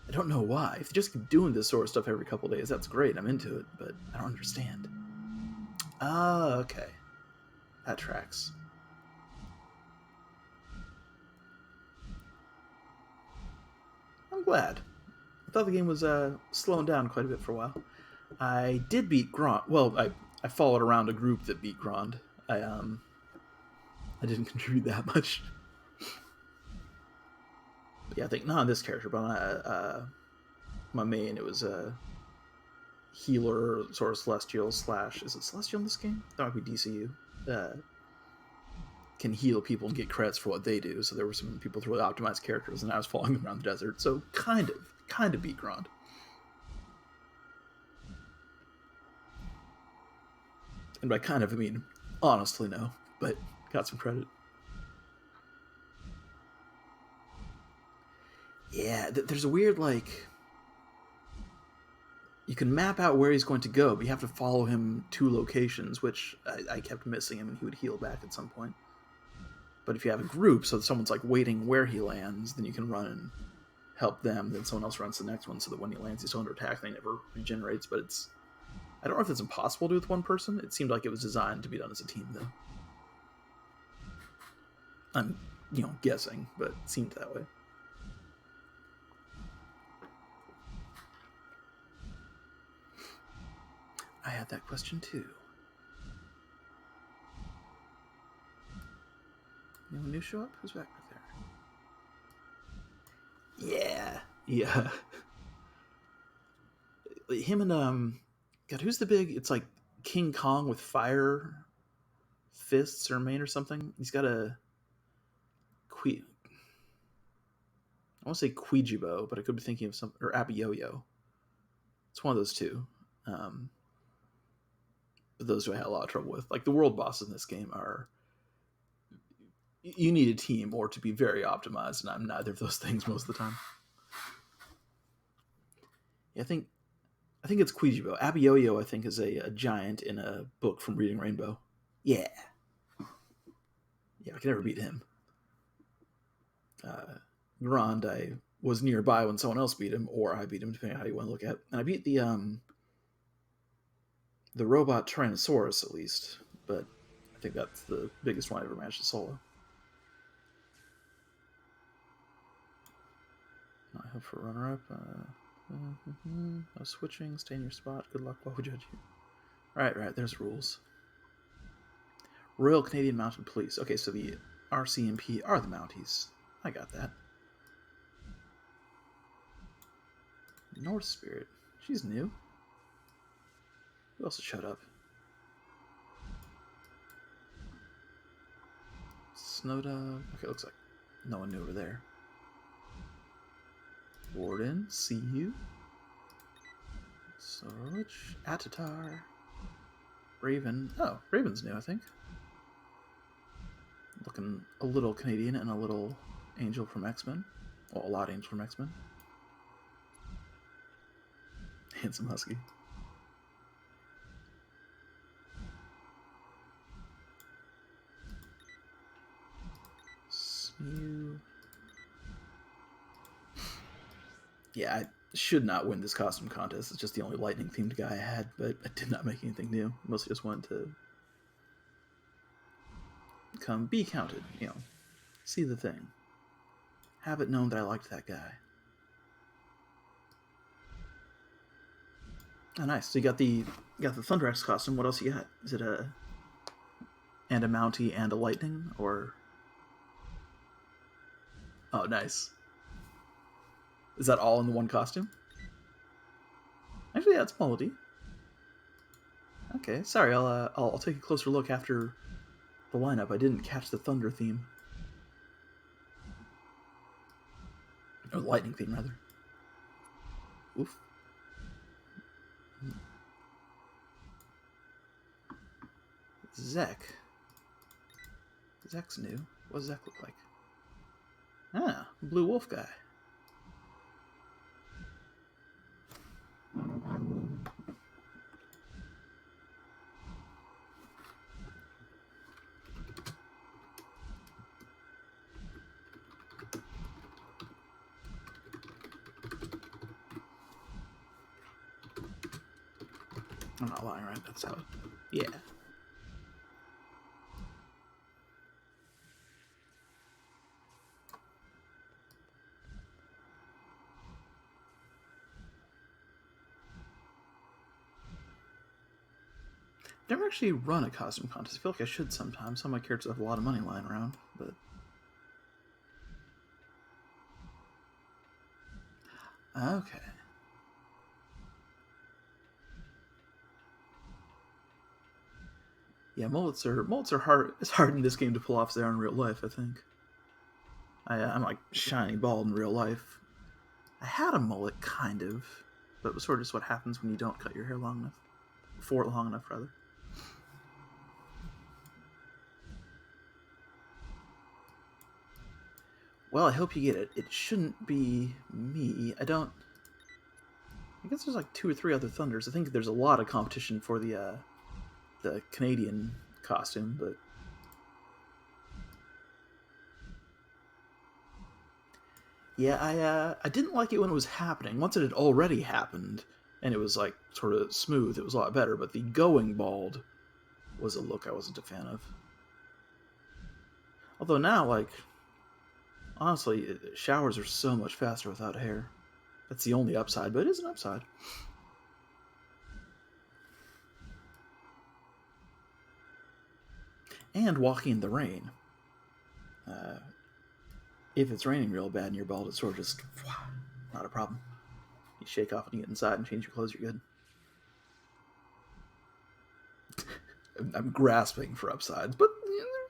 S1: I don't know why. If they just keep doing this sort of stuff every couple days, that's great. I'm into it, but I don't understand. Oh, okay. That tracks. I'm glad. I thought the game was slowing down quite a bit for a while. I did beat Grond. Well, I followed around a group that beat Grond. I didn't contribute that much. But yeah, I think not on this character, but on my main, it was a healer, sort of celestial slash. Is it celestial in this game? That might be DCU. Can heal people and get credits for what they do. So there were some people with really optimized characters, and I was following them around the desert. So kind of beat Grond. And by kind of, I mean honestly no, but got some credit. Yeah, there's a weird like. You can map out where he's going to go, but you have to follow him to locations, which I kept missing him, and he would heal back at some point. But if you have a group, so someone's like waiting where he lands, then you can run and help them. Then someone else runs to the next one, so that when he lands, he's still under attack. And he never regenerates, but it's I don't know if it's impossible to do with one person. It seemed like it was designed to be done as a team, though. I'm, guessing, but it seemed that way. I had that question too. Anyone new show up? Who's back there? Yeah. Him and God, who's the big? It's like King Kong with fire fists or mane or something. He's got a I want to say Quijibo, but I could be thinking of some or Abiyoyo. It's one of those two. But those who I had a lot of trouble with. Like the world bosses in this game are you need a team or to be very optimized, and I'm neither of those things most of the time. Yeah, I think it's Quijibo. Abiyoyo, I think, is a giant in a book from Reading Rainbow. Yeah, I can never beat him. Grond, I was nearby when someone else beat him, or I beat him, depending on how you want to look at it. And I beat the robot Tyrannosaurus, at least, but I think that's the biggest one I ever managed to solo. I hope for runner-up. No switching, stay in your spot. Good luck while we judge you. Right, there's rules. Royal Canadian Mounted Police. Okay, so the RCMP are the Mounties. I got that. North Spirit. She's new. Who else showed up? Snowdog. Okay, looks like no one new over there. Warden, see you. Sorge, Atatar. Raven. Oh, Raven's new, I think. Looking a little Canadian and a little Angel from X-Men. Well, a lot of names from X-Men. Handsome Husky. Smew. Yeah, I should not win this costume contest. It's just the only lightning-themed guy I had, but I did not make anything new. Mostly just wanted to come be counted, see the thing. Have it known that I liked that guy. Oh, nice. So you got the Thundrax costume. What else you got? Is it a Mountie and a lightning, or? Oh, nice. Is that all in the one costume? Actually, yeah, it's Melody. Okay, sorry. I'll take a closer look after the lineup. I didn't catch the thunder theme, or the lightning theme rather. Oof. Zek. Zek's new. What does Zek look like? Ah, Blue Wolf guy. I'm not lying, right? That's how. Yeah. Never actually run a costume contest. I feel like I should sometimes. Some of my characters have a lot of money lying around, but. Okay. Yeah, mullets are hard. It's hard in this game to pull off as they are in real life, I think. I'm like shiny bald in real life. I had a mullet, kind of, but it was sort of just what happens when you don't cut your hair long enough. For it long enough, rather. Well, I hope you get it. It shouldn't be me. I guess there's like 2 or 3 other Thunders. I think there's a lot of competition for the Canadian costume, but yeah, I didn't like it when it was happening. Once it had already happened, and it was like sort of smooth, it was a lot better. But the going bald was a look I wasn't a fan of. Although now, like, honestly, showers are so much faster without hair. That's the only upside, but it is an upside. And walking in the rain. If it's raining real bad and you're bald, it's sort of just not a problem. You shake off and you get inside and change your clothes, you're good. I'm grasping for upsides, but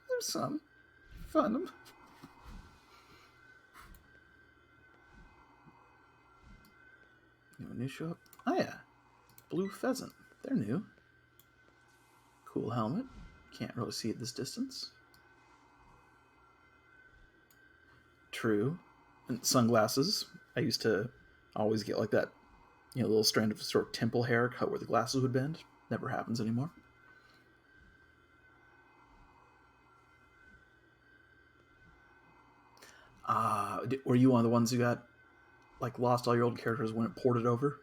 S1: there's some. Find them. New show up? Oh yeah, blue pheasant. They're new. Cool helmet. Can't really see at this distance. True. And sunglasses. I used to always get like that, little strand of sort of temple hair cut where the glasses would bend. Never happens anymore. Were you one of the ones who got like lost all your old characters when it ported over?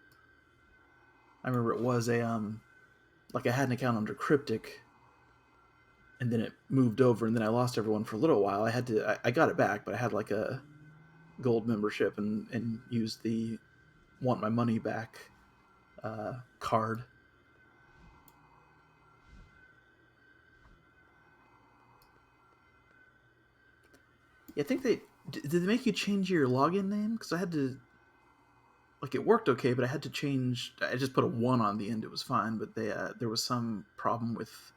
S1: I remember it was a like I had an account under Cryptic, and then it moved over, and then I lost everyone for a little while. I got it back, but I had like a gold membership and used the want my money back card. Yeah, I think did they make you change your login name? Because I had to, like, it worked okay, but I had to change. I just put a 1 on the end; it was fine. But there was some problem with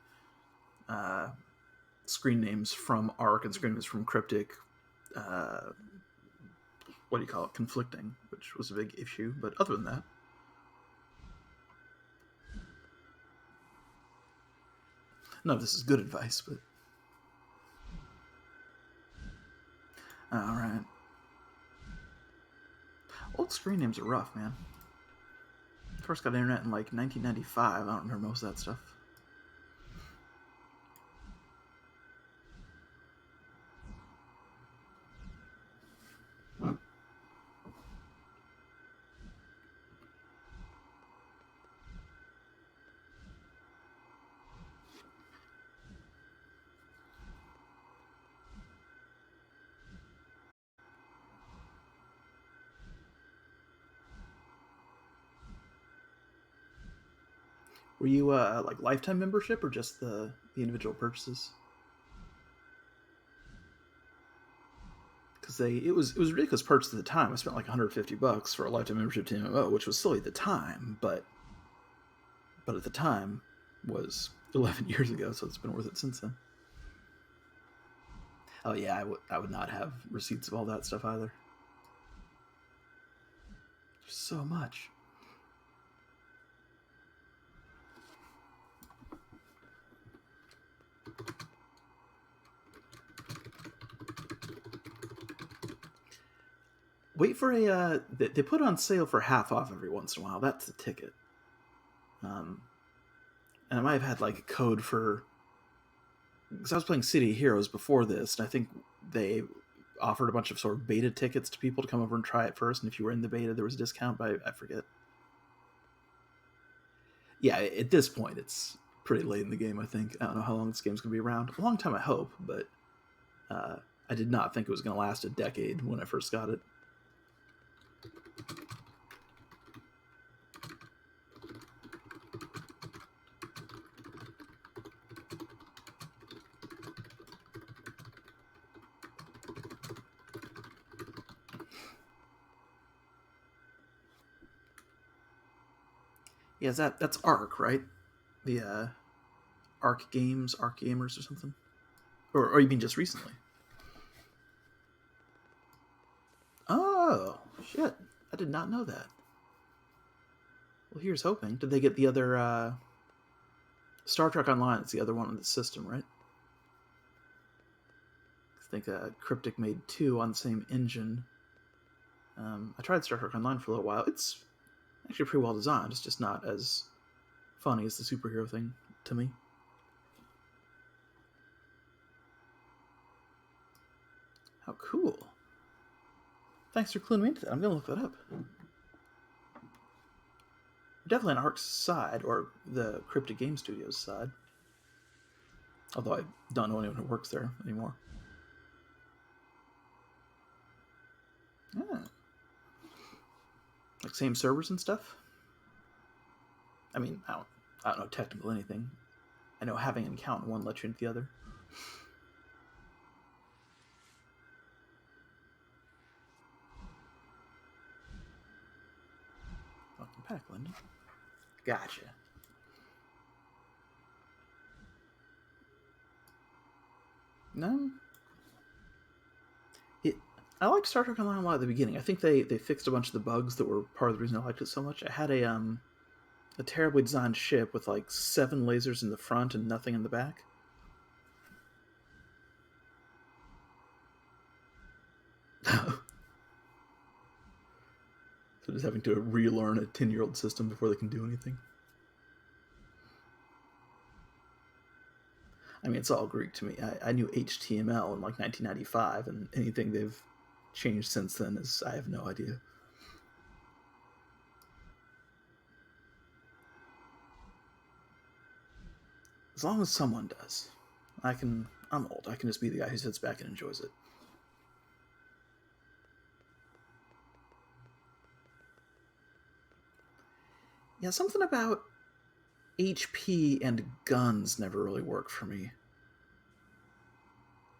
S1: screen names from Arc and screen names from Cryptic. What do you call it? Conflicting, which was a big issue. But other than that, no, this is good advice. But all right. Old screen names are rough, man. First got internet in like 1995. I don't remember most of that stuff. Were you like lifetime membership or just the individual purchases? Because it was a ridiculous purchase at the time. I spent like $150 for a lifetime membership to MMO, which was silly at the time, but at the time was 11 years ago, so it's been worth it since then. Oh yeah, I would not have receipts of all that stuff either. There's so much. Wait for they put on sale for half off every once in a while. That's a ticket. And I might have had like a code for, because I was playing City of Heroes before this, and I think they offered a bunch of sort of beta tickets to people to come over and try it first, and if you were in the beta there was a discount, but I forget. Yeah, at this point it's pretty late in the game. I think I don't know how long this game's going to be around. A long time, I hope, but uh, I did not think it was going to last a decade when I first got it. Yeah, that's Arc, right? The Arc Games, Arc Gamers, or something. Or you mean just recently? Oh shit! I did not know that. Well, here's hoping. Did they get the other Star Trek Online? It's the other one on the system, right? I think Cryptic made two on the same engine. I tried Star Trek Online for a little while. It's actually pretty well designed. It's just not as funny as the superhero thing to me. How cool. Thanks for cluing me into that. I'm going to look that up. Definitely on Ark's side, or the Cryptic Game Studios side. Although I don't know anyone who works there anymore. Yeah. Like same servers and stuff? I mean, I don't know technical anything. I know having an account in one lets you into the other. Welcome back, Lyndon. Gotcha. No. I liked Star Trek Online a lot at the beginning. I think they fixed a bunch of the bugs that were part of the reason I liked it so much. I had a terribly designed ship with like 7 lasers in the front and nothing in the back. So just having to relearn a 10-year-old system before they can do anything. I mean, it's all Greek to me. I knew HTML in like 1995, and anything they've changed since then is I have no idea. As long as someone does. I'm old. I can just be the guy who sits back and enjoys it. Yeah, something about HP and guns never really worked for me.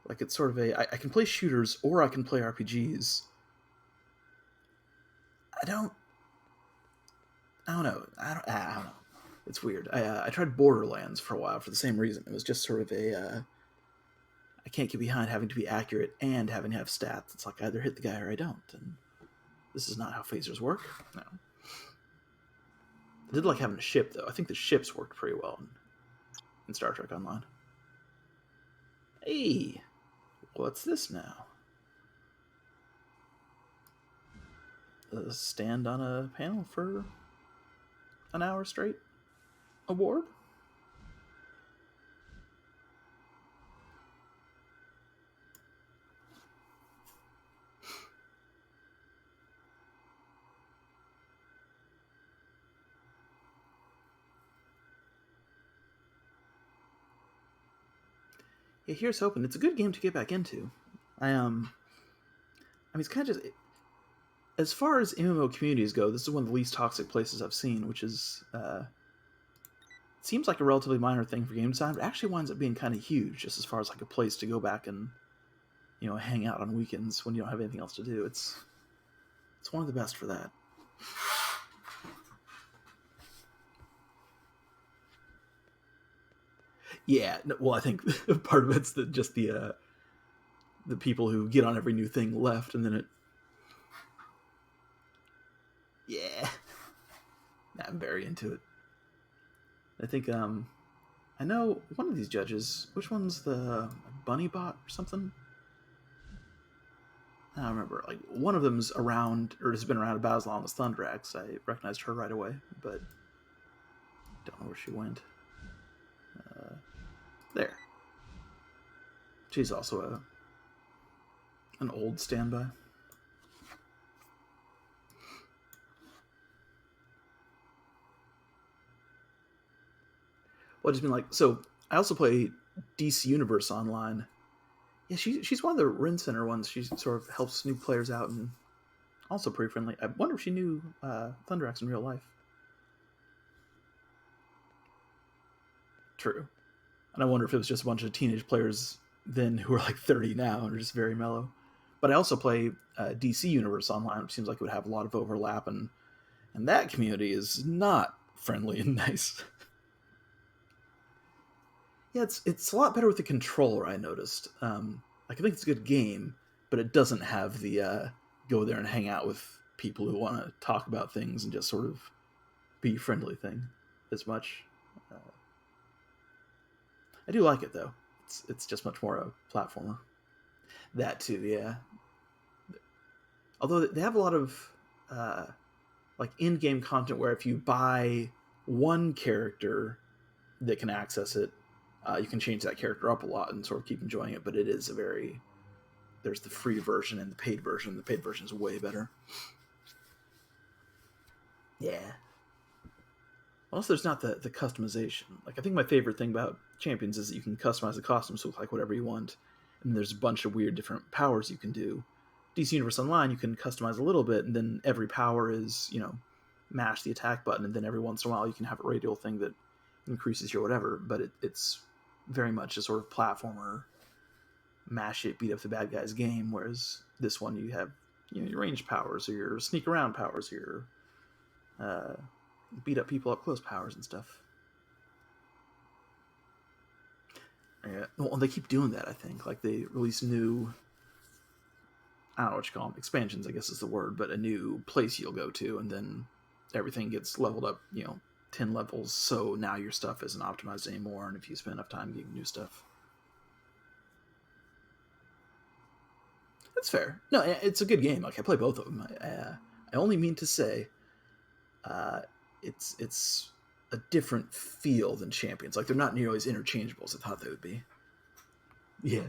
S1: Like it's sort of I can play shooters or I can play RPGs. I don't I don't know. I don't know. It's weird. I tried Borderlands for a while for the same reason. It was just sort of I can't get behind having to be accurate and having to have stats. It's like I either hit the guy or I don't, and this is not how phasers work. No. I did like having a ship though. I think the ships worked pretty well in Star Trek Online. Hey, what's this now? stand on a panel for an hour straight. Award. Yeah, here's hoping. It's a good game to get back into. I mean, it's kind of just as far as MMO communities go. This is one of the least toxic places I've seen, which is seems like a relatively minor thing for game design, but actually winds up being kind of huge, just as far as like a place to go back and hang out on weekends when you don't have anything else to do. It's one of the best for that. Yeah, well, I think part of it's just the people who get on every new thing left, and then it. Yeah, I'm very into it. I think I know one of these judges. Which one's the Bunny Bot or something? I don't remember. Like one of them's around or has been around about as long as Thundrax. I recognized her right away, but don't know where she went. There. She's also an old standby. Well, I just been like, so I also play DC Universe online. Yeah, she's one of the Rin Center ones. She sort of helps new players out and also pretty friendly. I wonder if she knew Thundrax in real life. True. And I wonder if it was just a bunch of teenage players then who are like 30 now and are just very mellow. But I also play DC Universe online, which seems like it would have a lot of overlap, and that community is not friendly and nice. Yeah, it's a lot better with the controller. I noticed. I think it's a good game, but it doesn't have the go there and hang out with people who want to talk about things and just sort of be friendly thing as much. I do like it though. It's just much more a platformer. That too, yeah. Although they have a lot of like in-game content where if you buy one character that can access it, you can change that character up a lot and sort of keep enjoying it. But it is a very there's the free version and the paid version. The paid version is way better. Yeah. Also, there's not the customization. Like, I think my favorite thing about Champions is that you can customize the costumes to look like whatever you want. And there's a bunch of weird different powers you can do. DC Universe Online, you can customize a little bit, and then every power is, mash the attack button, and then every once in a while you can have a radial thing that increases your whatever. But it's very much a sort of platformer, mash it, beat up the bad guys game. Whereas this one, you have your range powers, or your sneak around powers, or your beat up people up close powers and stuff. Yeah. Well, they keep doing that. I think like they release new. I don't know what you call them. Expansions, I guess is the word, but a new place you'll go to, and then everything gets leveled up. 10 levels. So now your stuff isn't optimized anymore, and if you spend enough time getting new stuff, that's fair. No, it's a good game. Like I play both of them. I only mean to say, it's a different feel than Champions. Like they're not nearly as interchangeable as I thought they would be. Yeah.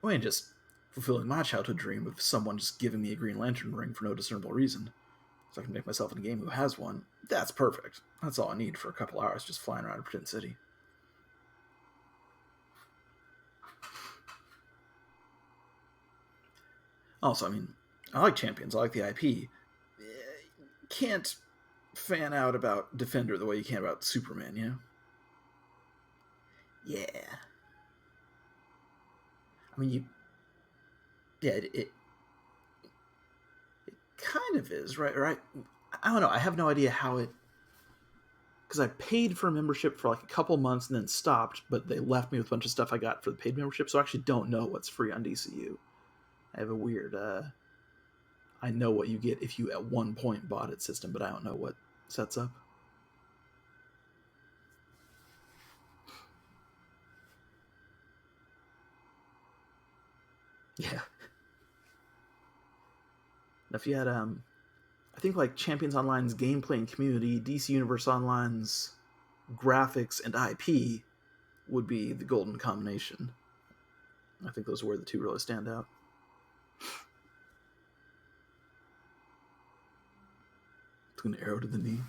S1: I mean, just fulfilling my childhood dream of someone just giving me a Green Lantern ring for no discernible reason, so I can make myself in a game who has one. That's perfect. That's all I need for a couple hours just flying around a pretend city. Also, I mean, I like Champions. I like the IP. Can't fan out about Defender the way you can about Superman, Yeah. I mean, yeah, it kind of is, right? Right? I don't know. I have no idea how it. Because I paid for a membership for like a couple months and then stopped, but they left me with a bunch of stuff I got for the paid membership, so I actually don't know what's free on DCU. I have a weird. I know what you get if you at one point bought it system, but I don't know what sets up. Yeah. If you had, I think like Champions Online's gameplay and community, DC Universe Online's graphics and IP would be the golden combination. I think those are where the two really stand out. Took an arrow to the knee.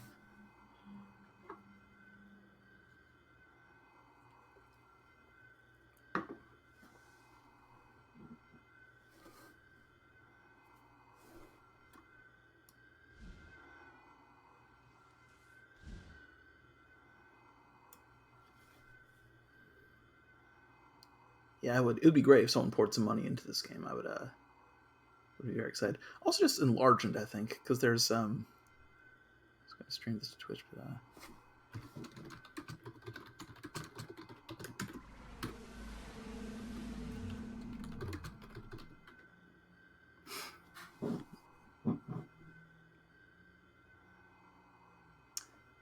S1: Yeah, it would be great if someone poured some money into this game. I would be very excited. Also, just enlarged, I think, because there's I was going to stream this to Twitch, but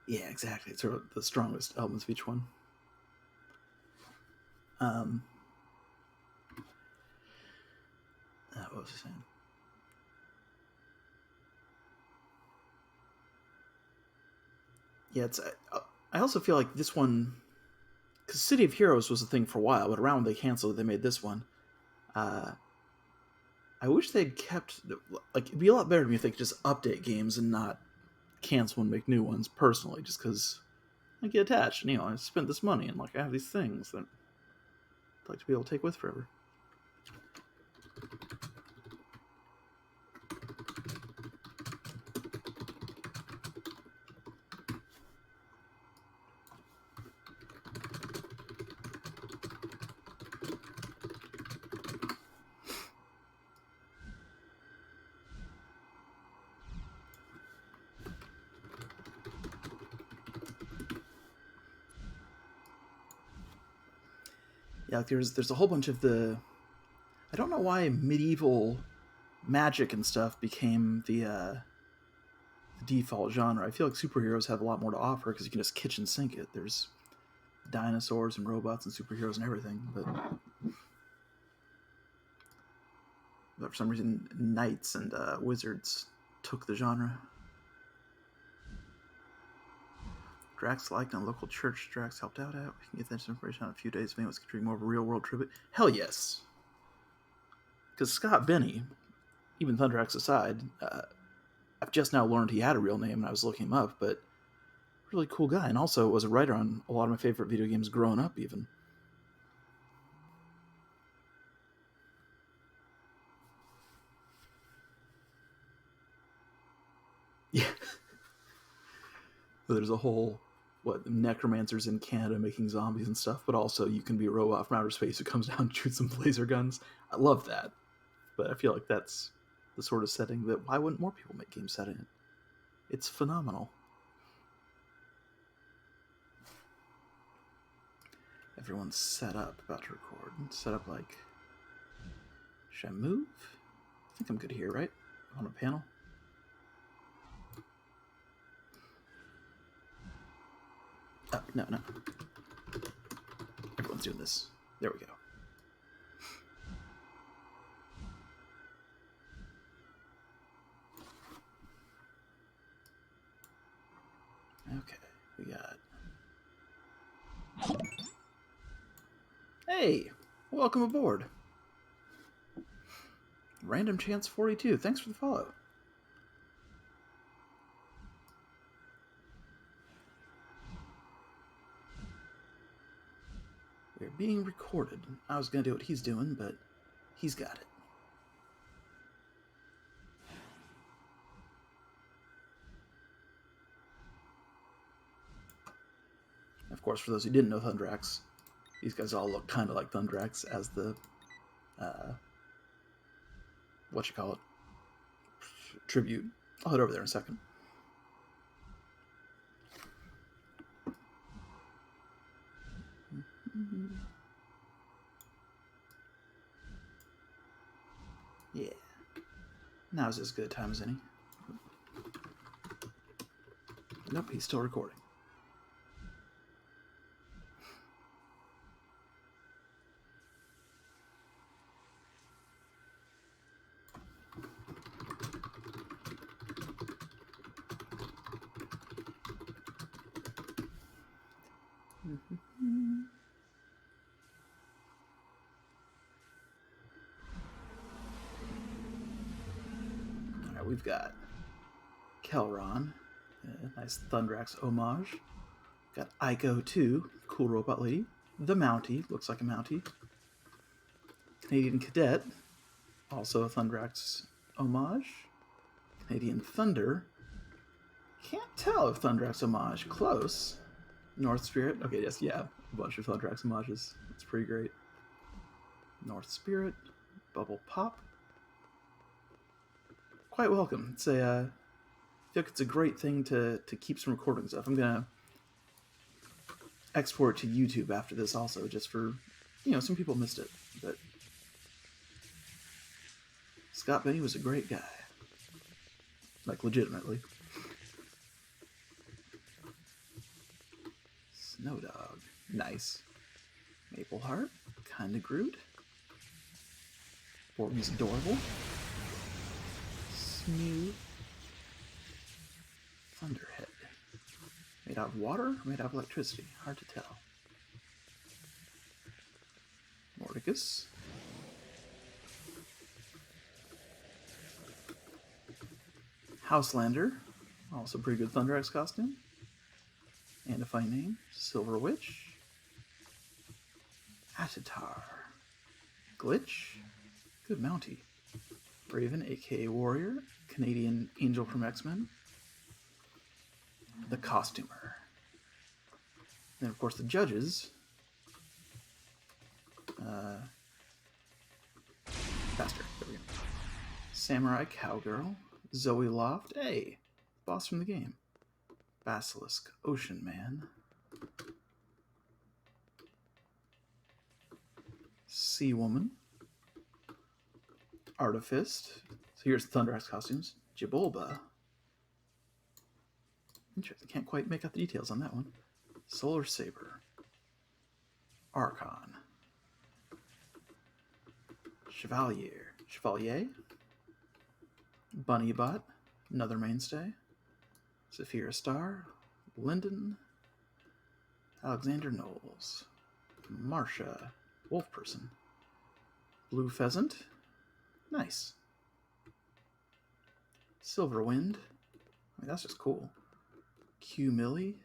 S1: yeah, exactly. It's sort of the strongest elements of each one. What was I saying? Yeah, it's. I also feel like this one, because City of Heroes was a thing for a while, but around when they canceled it, they made this one. I wish they'd kept, like, it'd be a lot better to me if they could just update games and not cancel and make new ones. Personally, just because I get attached, and I spent this money and like I have these things that I'd like to be able to take with forever. Yeah, like there's a whole bunch of the. I don't know why medieval magic and stuff became the default genre. I feel like superheroes have a lot more to offer because you can just kitchen sink it. There's dinosaurs and robots and superheroes and everything, but for some reason, knights and wizards took the genre. Drax liked on a local church Drax helped out at. We can get that information on a few days if anyone's contributing more of a real world tribute. Hell yes. Because Scott Benny, even Thundrax aside, I've just now learned he had a real name and I was looking him up, but really cool guy, and also was a writer on a lot of my favorite video games growing up, even. Yeah. There's a whole, necromancers in Canada making zombies and stuff, but also you can be a robot from outer space who comes down and shoots some laser guns. I love that. But I feel like that's the sort of setting that, why wouldn't more people make games set in it? It's phenomenal. Everyone's set up, about to record. Set up like... Should I move? I think I'm good here, right? On a panel? Oh, no. Everyone's doing this. There we go. Okay, we got... Hey! Welcome aboard! Random Chance 42, thanks for the follow. We're being recorded. I was gonna do what he's doing, but he's got it. Of course, for those who didn't know Thundrax, these guys all look kind of like Thundrax as the, tribute. I'll head over there in a second. Yeah. Now's as good a time as any. Nope, he's still recording. Alright, we've got Kelron, nice Thundrax homage. Got Ico 2, cool robot lady. The Mountie, looks like a Mountie. Canadian Cadet, also a Thundrax homage. Canadian Thunder. Can't tell if Thundrax homage. Close. North Spirit. Okay, yes, yeah. A bunch of Thundrax homages. That's pretty great. North Spirit. Bubble Pop. Quite welcome. It's a, I feel like it's a great thing to keep some recordings of. I'm going to export to YouTube after this also, just for, some people missed it. But Scott Benny was a great guy. Like, legitimately. Snow Dog. Nice. Maple Heart. Kinda Groot. Borgny's adorable. Smooth. Thunderhead. Made out of water or made out of electricity? Hard to tell. Mordicus. Houselander. Also pretty good Thundrax costume. And a fine name. Silver Witch. Atatar. Glitch. Good Mountie. Raven, aka Warrior. Canadian Angel from X-Men. The Costumer. And of course the judges. Faster. There we go. Samurai Cowgirl. Zoe Loft. Hey, boss from the game. Basilisk. Ocean Man. Sea Woman. Artifist. So here's the Thundrax costumes. Jibolba. Interesting. Can't quite make out the details on that one. Solar Saber. Archon. Chevalier. Bunnybot. Another mainstay. Saphira Star. Linden. Alexander Knowles. Marsha. Wolf Person. Blue Pheasant. Nice. Silverwind. I mean, that's just cool. Q Millie.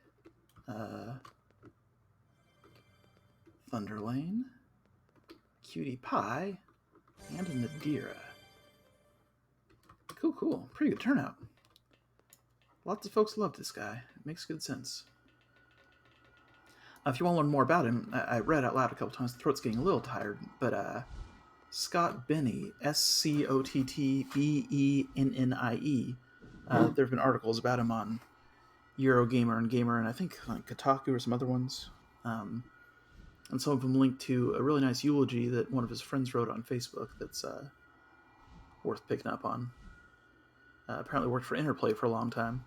S1: Thunderlane. Cutie Pie. And Nadira. Cool. Pretty good turnout. Lots of folks love this guy. It makes good sense. If you want to learn more about him, I read out loud a couple times. The throat's getting a little tired, but Scott Benny, SCOTTBENNIE. There have been articles about him on Eurogamer and Gamer, and I think like Kotaku or some other ones. And some of them linked to a really nice eulogy that one of his friends wrote on Facebook that's worth picking up on. Apparently worked for Interplay for a long time.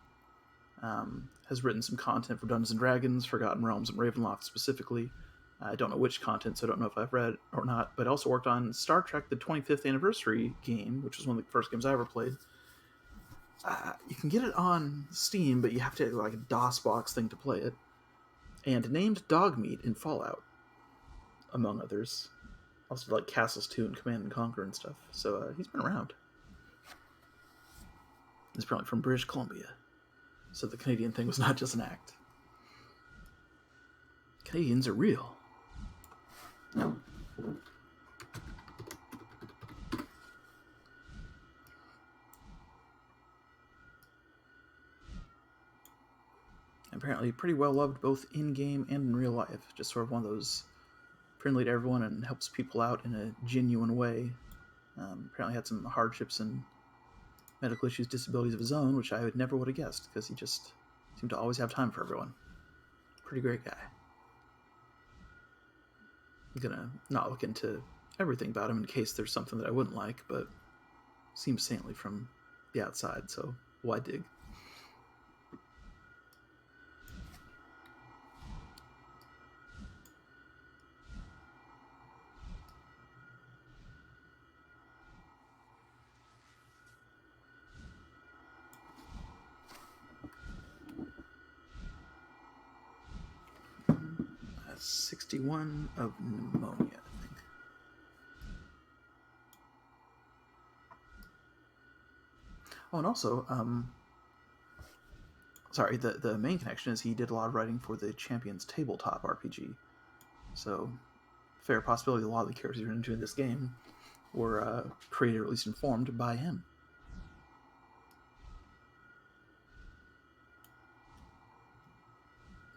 S1: Has written some content for Dungeons & Dragons, Forgotten Realms, and Ravenloft specifically. I don't know which content, so I don't know if I've read or not, but also worked on Star Trek, the 25th Anniversary game, which was one of the first games I ever played. You can get it on Steam, but you have to have like a DOS-box thing to play it. And named Dogmeat in Fallout, among others. Also like Castles 2 and Command & Conquer and stuff. So he's been around. He's probably from British Columbia. So the Canadian thing was not just an act. Canadians are real. Apparently pretty well loved both in-game and in real life. Just sort of one of those friendly to everyone and helps people out in a genuine way. Apparently had some hardships and medical issues, disabilities of his own, which I never would have guessed, because he just seemed to always have time for everyone. Pretty great guy. I'm gonna not look into everything about him in case there's something that I wouldn't like, but seems saintly from the outside, so why dig? 61 of pneumonia, I think. Oh, and also, sorry, the main connection is he did a lot of writing for the Champions tabletop RPG. So, fair possibility a lot of the characters you're into in this game were created or at least informed by him.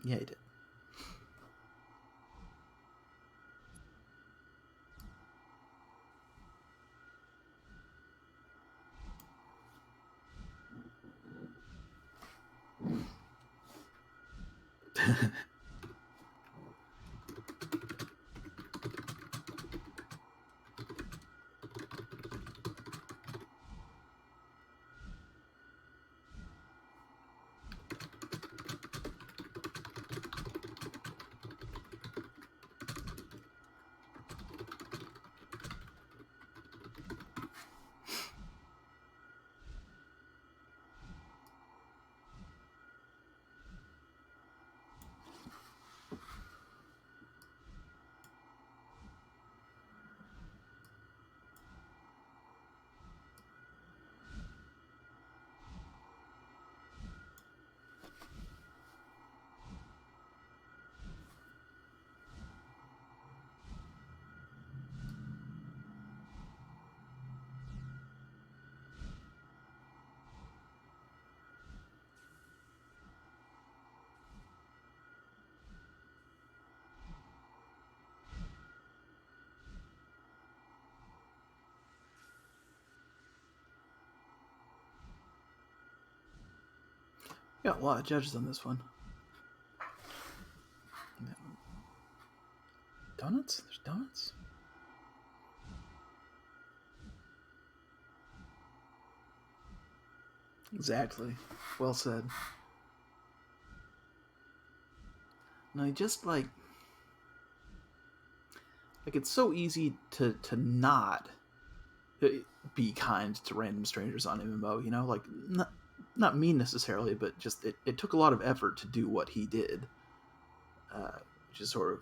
S1: Yeah, he did. Got a lot of judges on this one. Donuts? There's donuts? Exactly. Well said. No, just like it's so easy to not be kind to random strangers on MMO, you know? Like, not me necessarily, but just it took a lot of effort to do what he did. Which is sort of,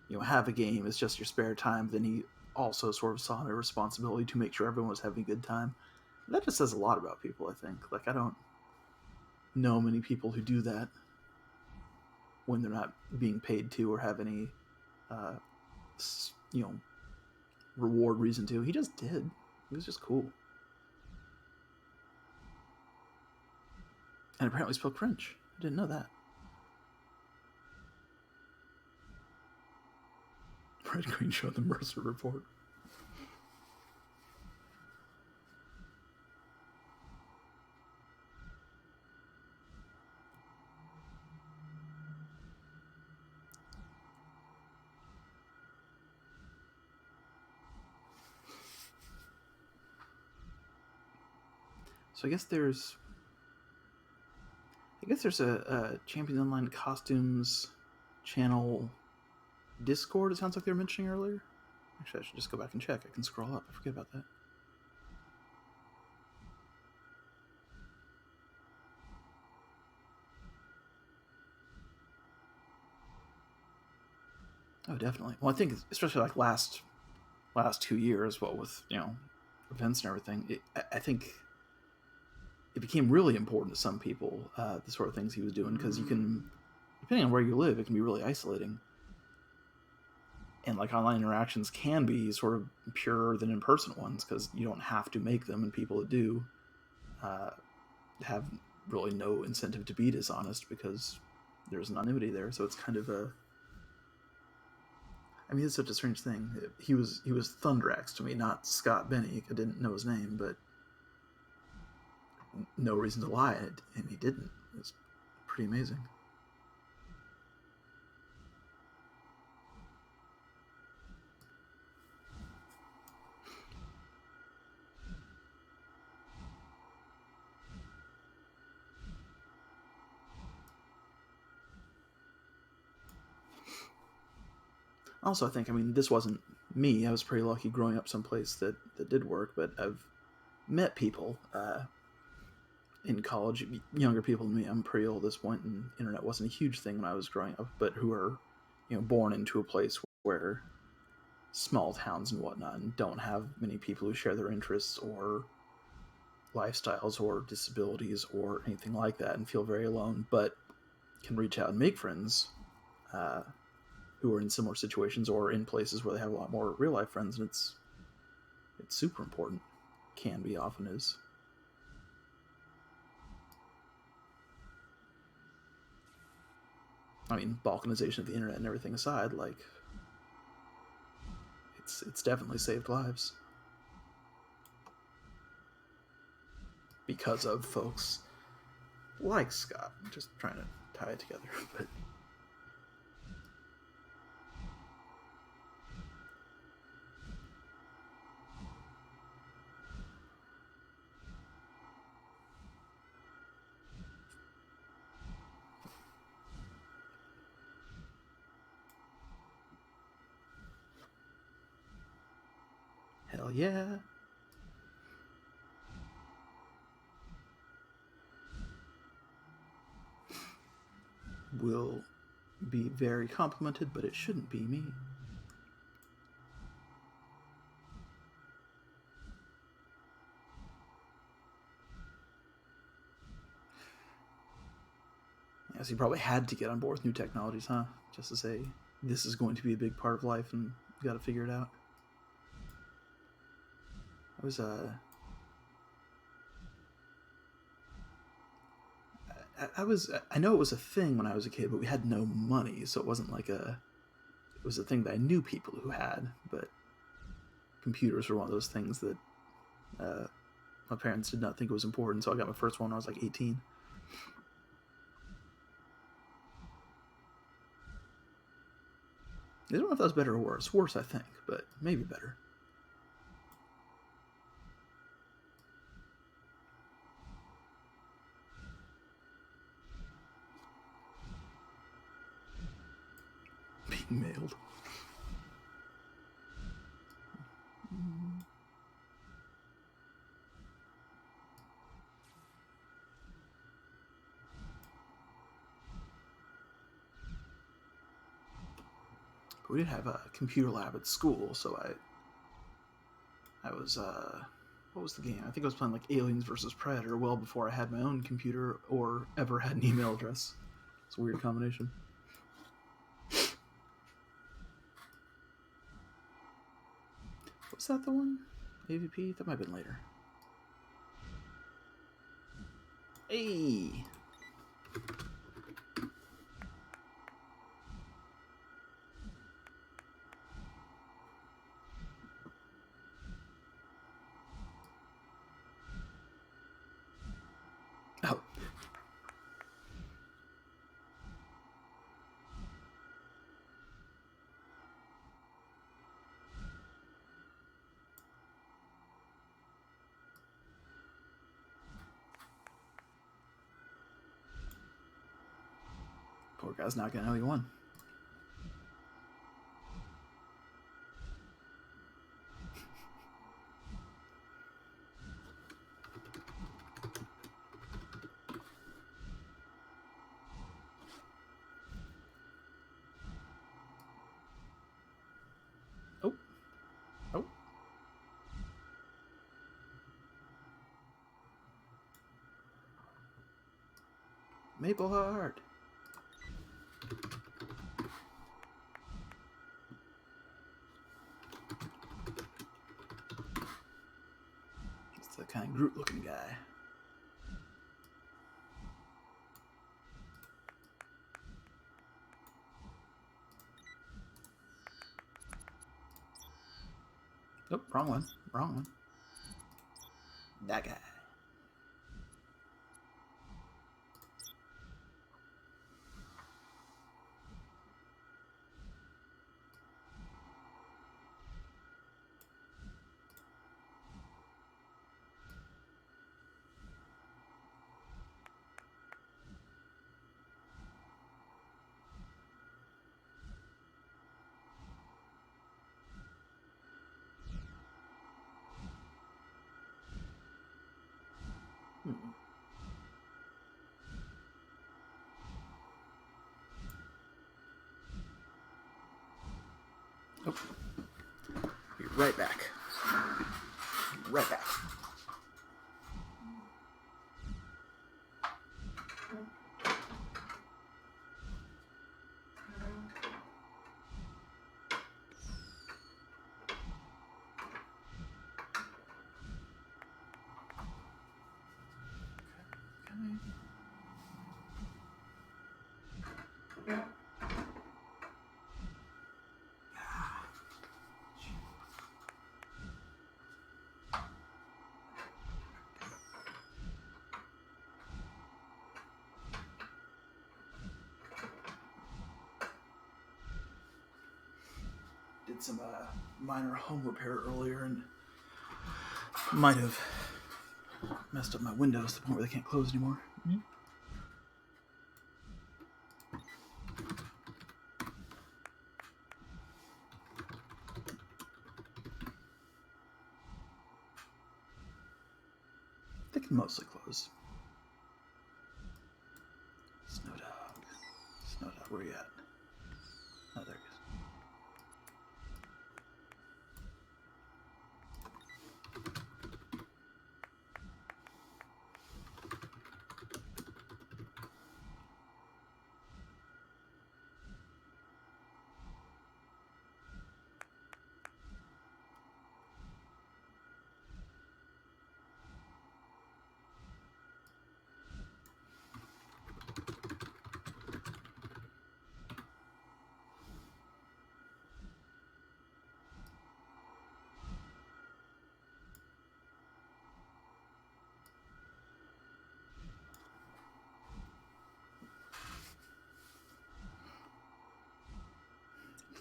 S1: you know, have a game as just your spare time. Then he also sort of saw a responsibility to make sure everyone was having a good time. That just says a lot about people, I think. Like, I don't know many people who do that when they're not being paid to or have any, you know, reward reason to. He just did. He was just cool. And apparently spoke French. I didn't know that. Red Queen showed the Mercer report. So I guess there's a Champions Online Costumes channel Discord, it sounds like they were mentioning earlier. Actually, I should just go back and check. I can scroll up. I forget about that. Oh, definitely. Well, I think especially like last 2 years, well, with, you know, events and everything, I think it became really important to some people, the sort of things he was doing, because you can, depending on where you live, it can be really isolating. And like online interactions can be sort of purer than in-person ones because you don't have to make them, and people that do have really no incentive to be dishonest because there's anonymity there. So it's kind of I mean, it's such a strange thing. He was Thundrax to me, not Scott Benny. I didn't know his name, but no reason to lie, and he didn't. It's pretty amazing. Also, I think, I mean, this wasn't me. I was pretty lucky growing up someplace that did work, but I've met people in college, younger people than me. I'm pretty old at this point, and internet wasn't a huge thing when I was growing up, but who are, born into a place where small towns and whatnot and don't have many people who share their interests or lifestyles or disabilities or anything like that, and feel very alone, but can reach out and make friends uh, who are in similar situations or in places where they have a lot more real life friends, and it's super important. Can be, often is. I mean, balkanization of the internet and everything aside, like, it's definitely saved lives because of folks like Scott. I'm just trying to tie it together, but hell yeah. Will be very complimented, but it shouldn't be me. Yes, you probably had to get on board with new technologies, huh? Just to say, this is going to be a big part of life and you got to figure it out. I know it was a thing when I was a kid, but we had no money, so it wasn't like it was a thing that I knew people who had, but computers were one of those things that my parents did not think it was important, so I got my first one when I was like 18. I don't know if that was better or worse. Worse, I think, but maybe better. Being mailed. But we did have a computer lab at school, so I was what was the game? I think I was playing like Aliens versus Predator well before I had my own computer or ever had an email address. It's a weird combination. Was that the one? AVP? That might have been later. Hey! Oh. Poor guy's not gonna know he won. Oh. Oh. Maple Heart. It's the kind of Groot looking guy. Nope, wrong one. Wrong one. That guy. Oh, be right back. Right back. Did some minor home repair earlier and might have messed up my windows to the point where they can't close anymore. Mm-hmm. They can mostly close. Snow Dog, where are you at? Oh, there he is.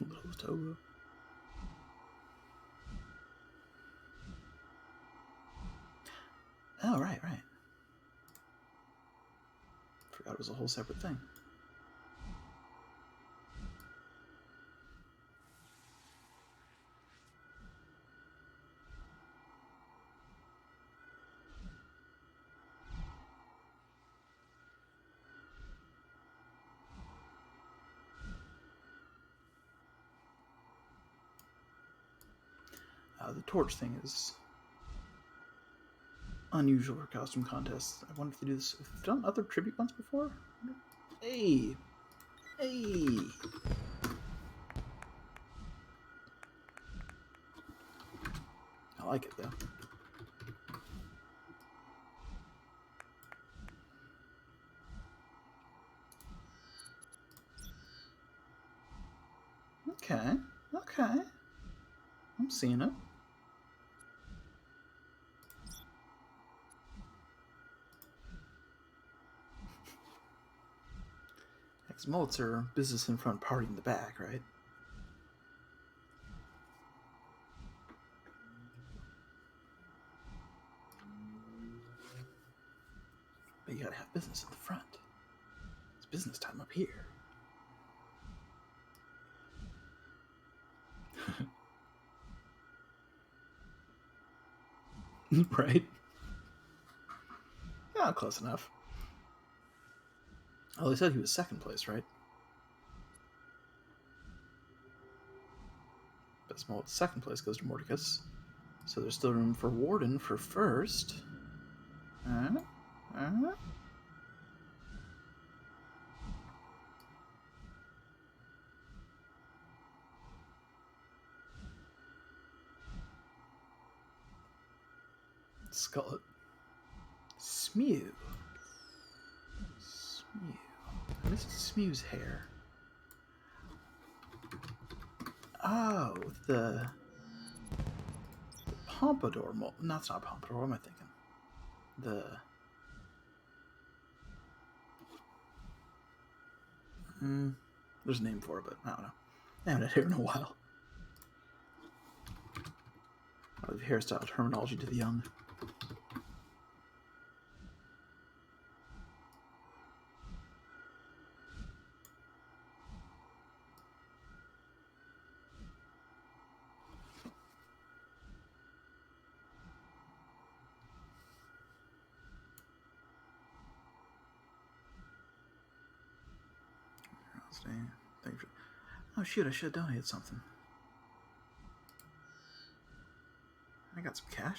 S1: Little Togo. Oh, right. Forgot it was a whole separate thing. The torch thing is unusual for costume contests. I wonder if they do this. Have they done other tribute ones before? Hey! I like it, though. Okay. I'm seeing it. Mulets are business in front, party in the back, right? But you gotta have business in the front. It's business time up here. Right? Yeah, close enough. Oh, they said he was second place, right? Best Mullet second place goes to Mordicus. So there's still room for Warden for first. Skullet. Smew. I missed Smew's hair. Oh, the Pompadour. No, it's not Pompadour. What am I thinking? There's a name for it, but I don't know. I haven't had hair in a while. Hairstyle terminology to the young. Oh shoot, I should have donated something. I got some cash.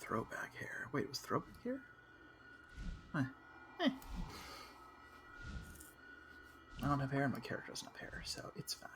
S1: Throwback hair. Wait, was throwback hair? Huh. Eh. I don't have hair, and my character doesn't have hair, so it's fine.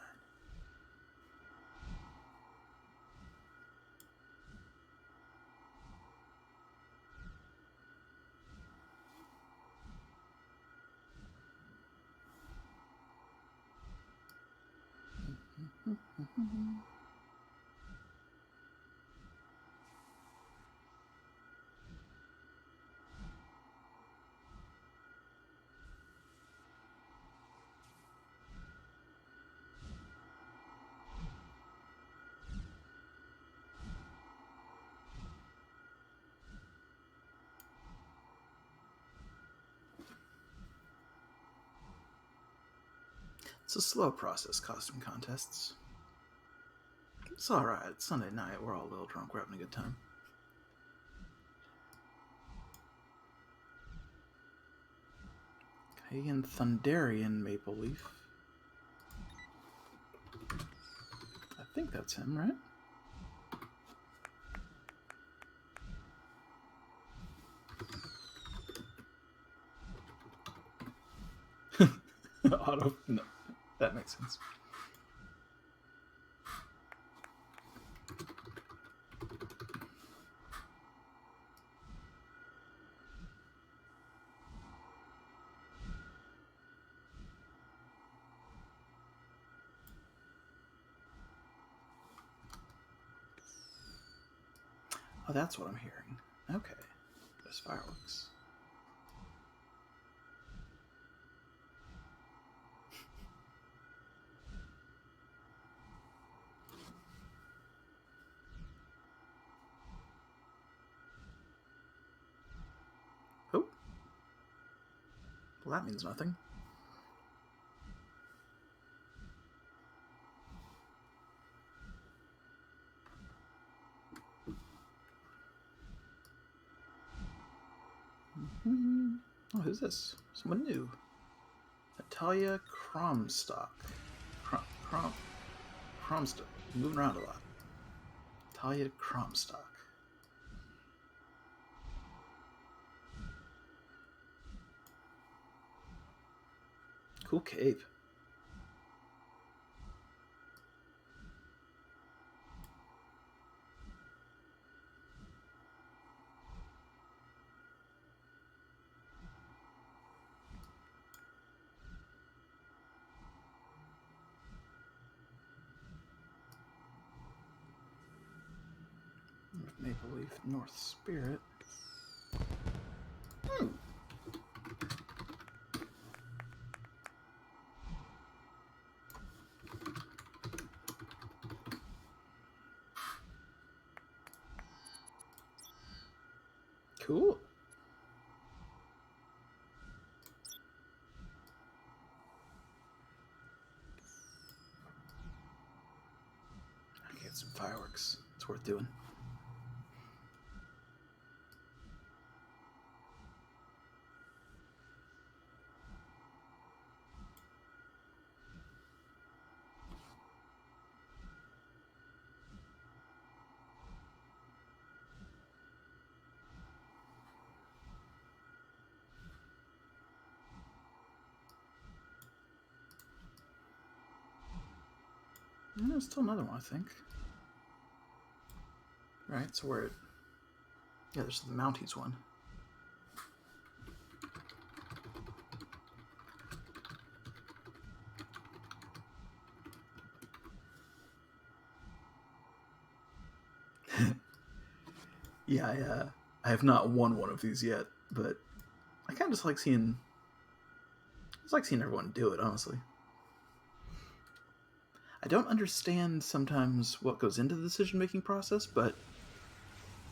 S1: It's a slow process, costume contests. It's alright. It's Sunday night. We're all a little drunk. We're having a good time. Pagan Thundarian Maple Leaf. I think that's him, right? Auto. No, that makes sense. Oh, that's what I'm hearing. Okay. There's fireworks. Oh. Well, that means nothing. Oh, who's this? Someone new. Natalia Cromstock. Cromstock. Moving around a lot. Natalia Cromstock. Cool cape. Maple Leaf, North Spirit. Cool. I get some fireworks. It's worth doing. And there's still another one, I think. Right, so we're at... Yeah, there's the Mounties one. Yeah, I have not won one of these yet, but I kind of just like seeing... I just like seeing everyone do it, honestly. I don't understand sometimes what goes into the decision-making process, but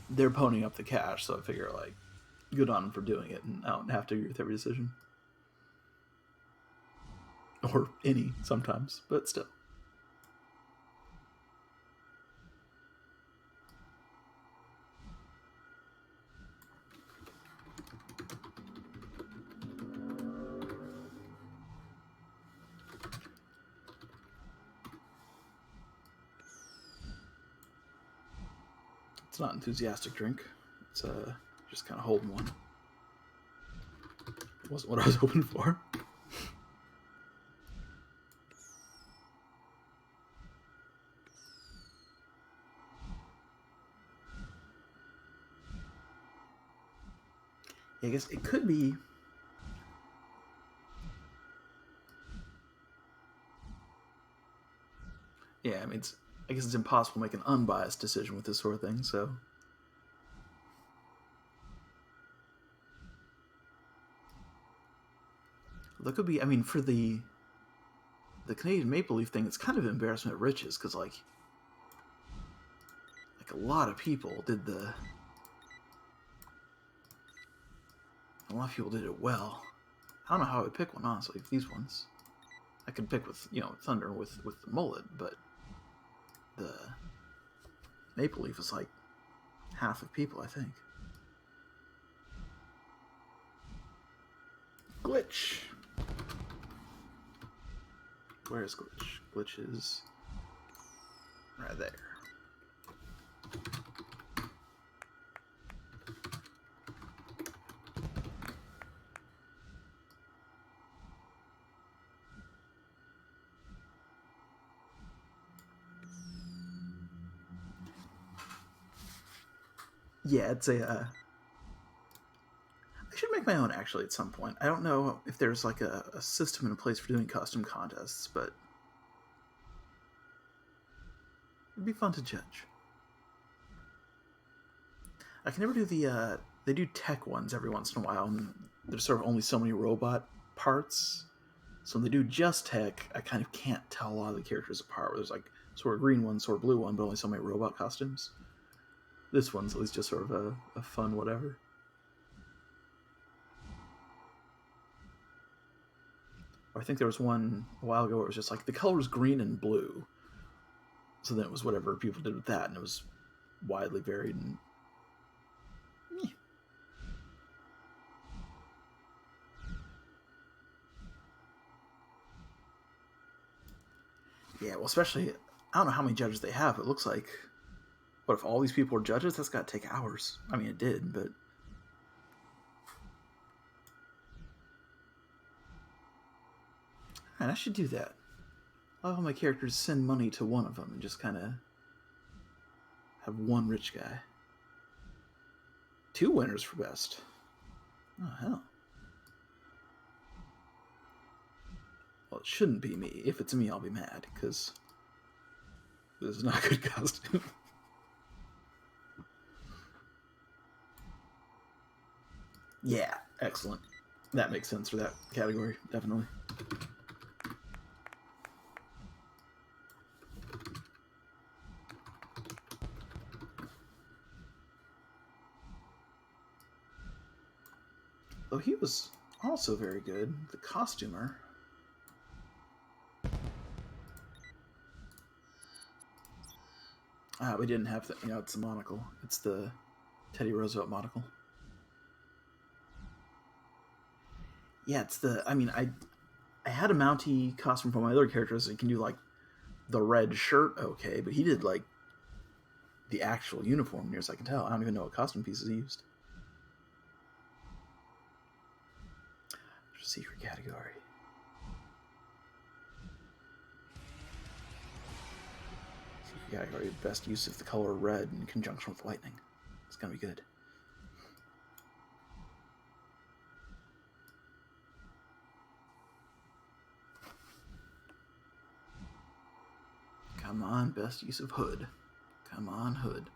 S1: they're ponying up the cash, so I figure, like, good on them for doing it, and I don't have to agree with every decision. Or any, sometimes, but still. It's not enthusiastic drink. It's just kind of holding one. It wasn't what I was hoping for. I guess it could be. Yeah, I mean, I guess it's impossible to make an unbiased decision with this sort of thing, so. That could be, I mean, for the Canadian Maple Leaf thing, it's kind of embarrassment of riches, because, like a lot of people did a lot of people did it well. I don't know how I would pick one, honestly, these ones. I could pick with, Thunder with the mullet, but the Maple Leaf is like half of people, I think. Glitch. Where is Glitch? Glitch is right there. Yeah, it's a. I should make my own actually at some point. I don't know if there's like a system in place for doing custom contests, but it'd be fun to judge. I can never do the. They do tech ones every once in a while, and there's sort of only so many robot parts. So when they do just tech, I kind of can't tell a lot of the characters apart. Where there's like sort of green one, sort of blue one, but only so many robot costumes. This one's at least just sort of a fun whatever. Or I think there was one a while ago where it was just like the colors green and blue. So then it was whatever people did with that, and it was widely varied. And yeah, well, especially, I don't know how many judges they have. It looks like, what if all these people are judges? That's got to take hours. I mean, it did, but. And I should do that. I'll have all my characters send money to one of them and just kind of have one rich guy. 2 winners for best. Oh, hell. Well, it shouldn't be me. If it's me, I'll be mad, because this is not a good costume. Yeah, excellent. That makes sense for that category, definitely. Though he was also very good, the costumer. We didn't have the, it's the monocle. It's the Teddy Roosevelt monocle. Yeah, it's the, I mean, I had a Mountie costume for my other characters. You can do, like, the red shirt okay, but he did, like, the actual uniform, near as I can tell. I don't even know what costume pieces he used. Secret category. Secret category, best use of the color red in conjunction with lightning. It's gonna be good. Come on, best use of hood. Come on, hood.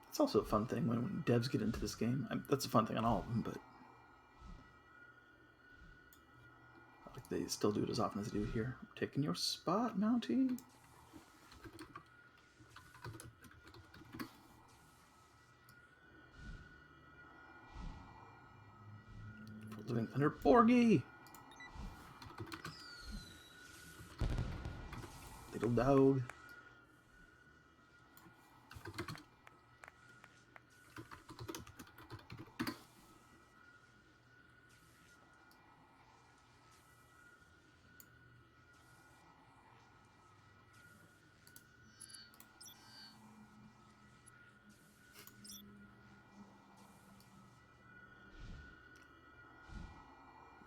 S1: It's also a fun thing when devs get into this game. That's a fun thing on all of them, but like they still do it as often as they do here. I'm taking your spot, Mountie. Living Thunder Borgie. Little dog.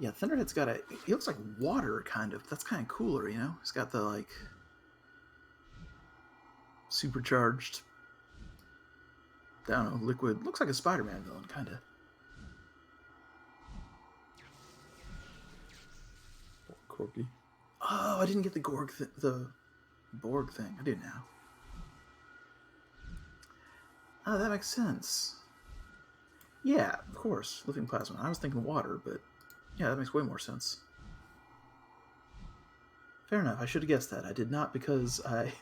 S1: Yeah, Thunderhead's got a. He looks like water, kind of. That's kind of cooler, you know. He's got the like supercharged. I don't know, liquid. Looks like a Spider-Man villain, kind of. Corky. Oh, I didn't get the the Borg thing. I do now. Oh, that makes sense. Yeah, of course, living plasma. I was thinking water, but yeah, that makes way more sense. Fair enough. I should have guessed that. I did not because I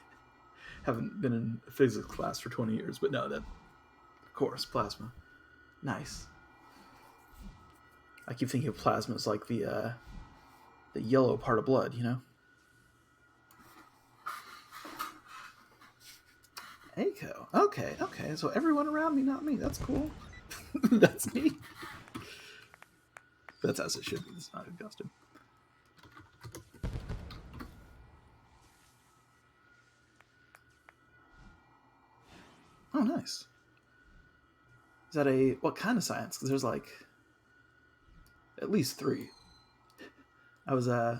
S1: haven't been in a physics class for 20 years. But no, that of course, plasma. Nice. I keep thinking of plasma as like the yellow part of blood, you know. Eiko. Okay, okay. So everyone around me, not me. That's cool. That's neat. That's as it should be. It's not a costume. Oh, nice. Is that a what kind of science? Because there's like at least three. I was I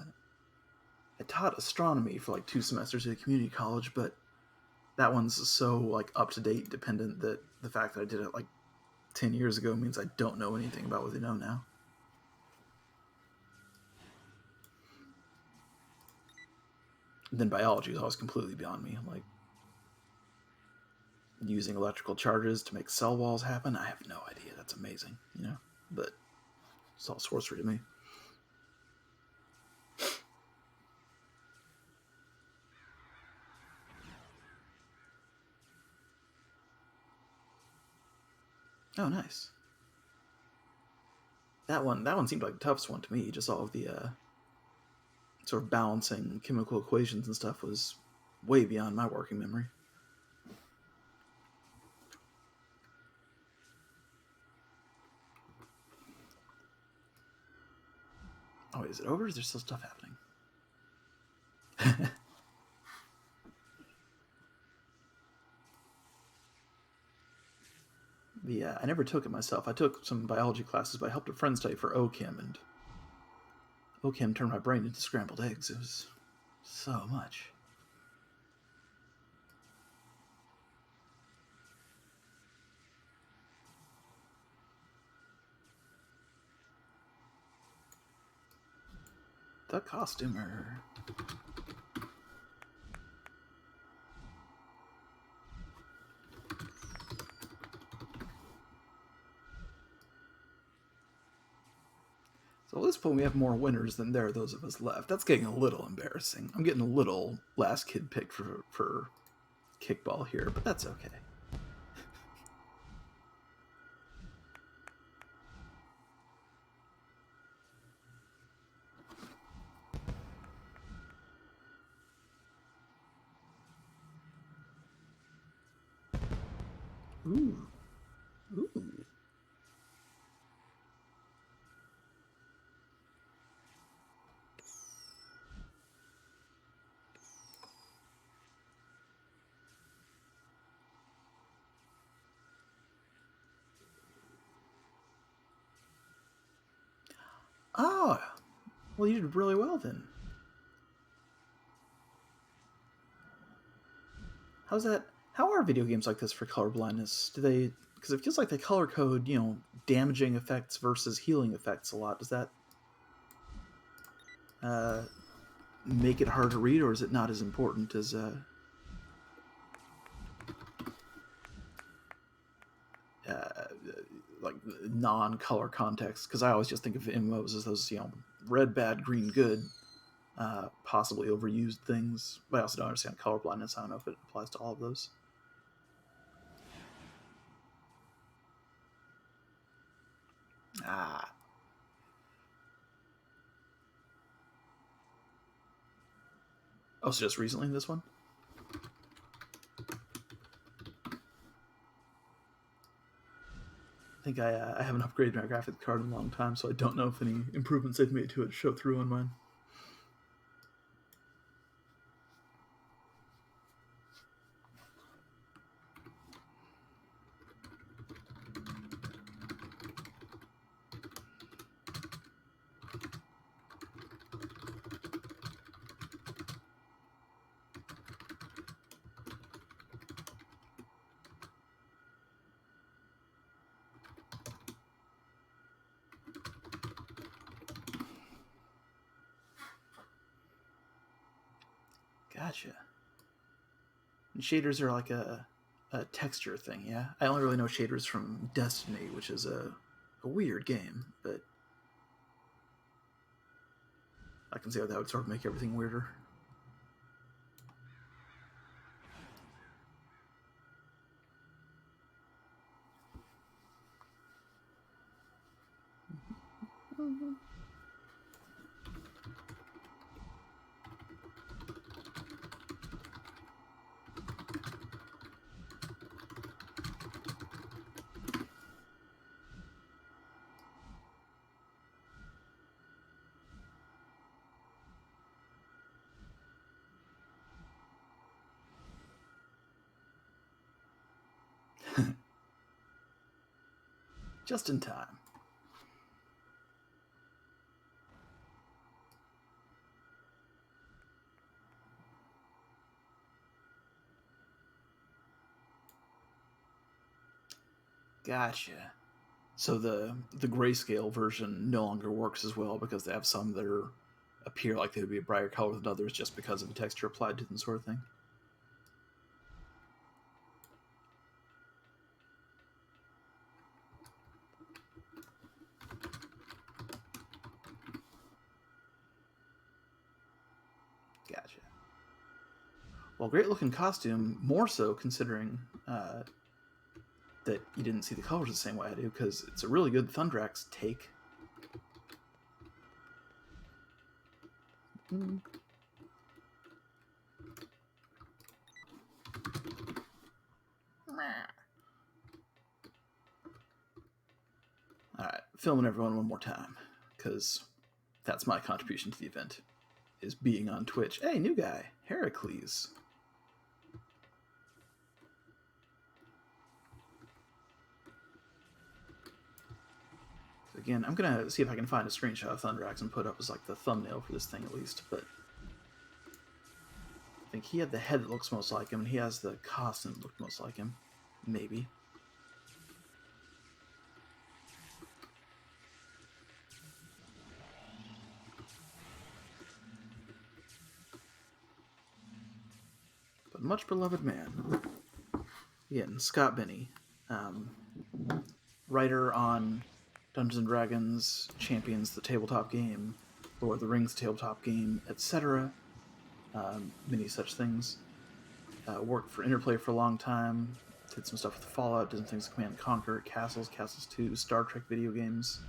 S1: taught astronomy for like 2 semesters at a community college, but that one's so like up to date dependent that the fact that I did it like 10 years ago means I don't know anything about what they know now. And then biology is always completely beyond me. Like using electrical charges to make cell walls happen, I have no idea. That's amazing, you know. But it's all sorcery to me. Oh, nice. That one seemed like the toughest one to me. Just all of the sort of balancing chemical equations and stuff was way beyond my working memory. Oh, wait, is it over? Is there still stuff happening? I never took it myself. I took some biology classes, but I helped a friend study for OChem, and OChem turned my brain into scrambled eggs. It was so much. The costumer. So at this point, we have more winners than there are those of us left. That's getting a little embarrassing. I'm getting a little last kid picked for kickball here, but that's okay. Ooh. Ooh. Oh, well, you did really well then. How's that? How are video games like this for color blindness? Do they? Because it feels like they color code, you know, damaging effects versus healing effects a lot. Does that uh, make it hard to read, or is it not as important as uh, like non-color context? Because I always just think of MMOs as those, you know, red bad, green good, possibly overused things. But I also don't understand color blindness. I don't know if it applies to all of those. Ah. Oh, so just recently this one? I think I haven't upgraded my graphics card in a long time, so I don't know if any improvements they've made to it show through on mine. Gotcha. And shaders are like a texture thing, yeah? I only really know shaders from Destiny, which is a weird game, but I can see how that would sort of make everything weirder. Just in time. Gotcha. So the grayscale version no longer works as well because they have some that appear like they would be a brighter color than others just because of the texture applied to them, sort of thing. Gotcha. Well, great looking costume, more so considering that you didn't see the colors the same way I do, because it's a really good Thundrax take. Alright, filming everyone one more time, because that's my contribution to the event, is being on Twitch. Hey, new guy, Heracles. Again, I'm gonna see if I can find a screenshot of Thundrax and put up as like the thumbnail for this thing at least, but I think he had the head that looks most like him, and he has the costume that looked most like him. Maybe. But much beloved man. Again, Scott Benny, writer on Dungeons and Dragons, Champions, the tabletop game, Lord of the Rings tabletop game, etc. Many such things. Worked for Interplay for a long time. Did some stuff with Fallout, did some things with Command and Conquer, Castles, Castles 2, Star Trek video games,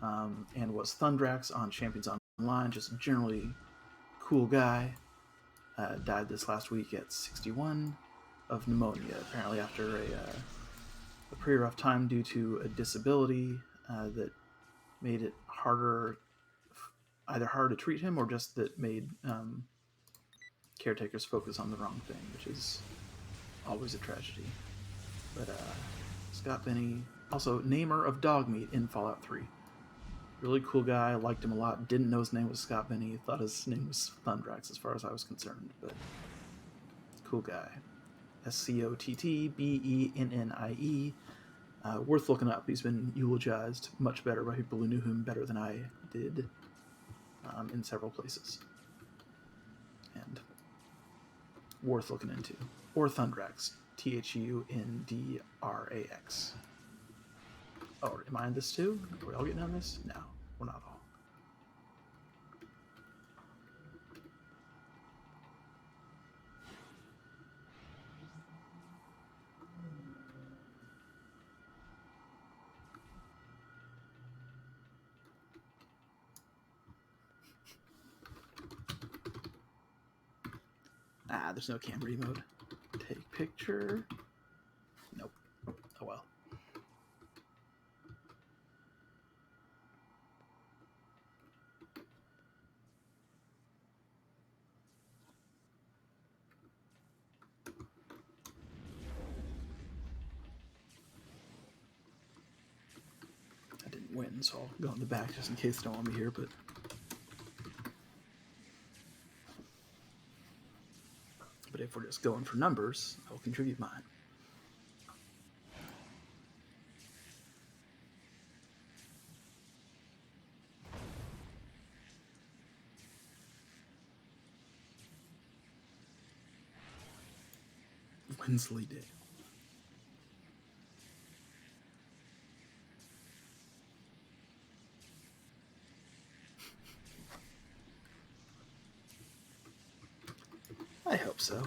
S1: and was Thundrax on Champions Online. Just a generally cool guy. Died this last week at 61 of pneumonia, apparently after a pretty rough time due to a disability that made it either harder to treat him or just that made caretakers focus on the wrong thing, which is always a tragedy. But Scott Benny, also namer of Dogmeat in Fallout 3. Really cool guy, liked him a lot, didn't know his name was Scott Benny, thought his name was Thundrax as far as I was concerned, but cool guy. Scottbennie. Worth looking up. He's been eulogized much better by people who knew him better than I did in several places. And worth looking into. Or Thundrax. Thundrax. Oh, am I in this too? Are we all getting on this? No, we're not all. There's no camera mode. Take picture. Nope. Oh well. I didn't win, so I'll go in the back just in case they don't want me here, but if we're just going for numbers, I'll contribute mine. Winsley-Dale. I hope so.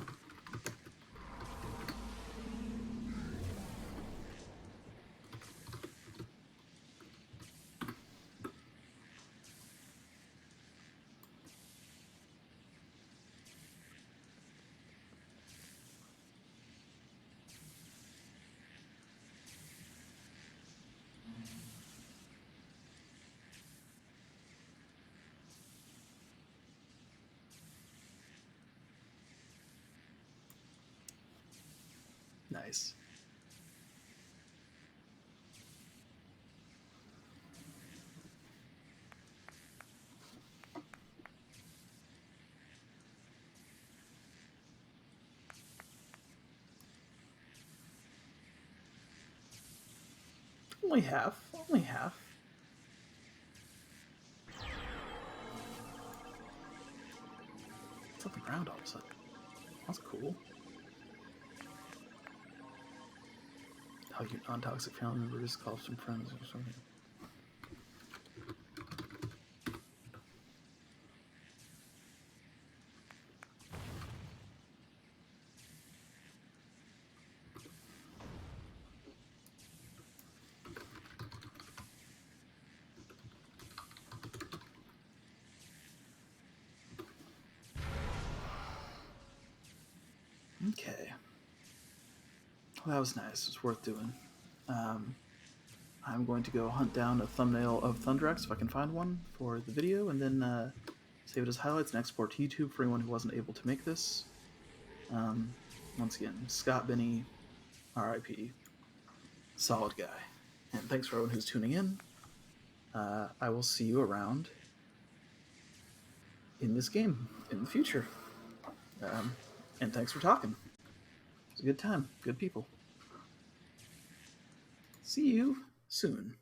S1: Nice. Only half. Only half. It's on the ground all of a sudden. That's cool. How your non-toxic family members call some friends or something. Okay. Well, that was nice. It was worth doing. I'm going to go hunt down a thumbnail of Thundrax if I can find one for the video, and then save it as highlights and export to YouTube for anyone who wasn't able to make this. Once again, Scott Benny, RIP. Solid guy. And thanks for everyone who's tuning in. I will see you around in this game in the future. And thanks for talking. It was a good time. Good people. See you soon.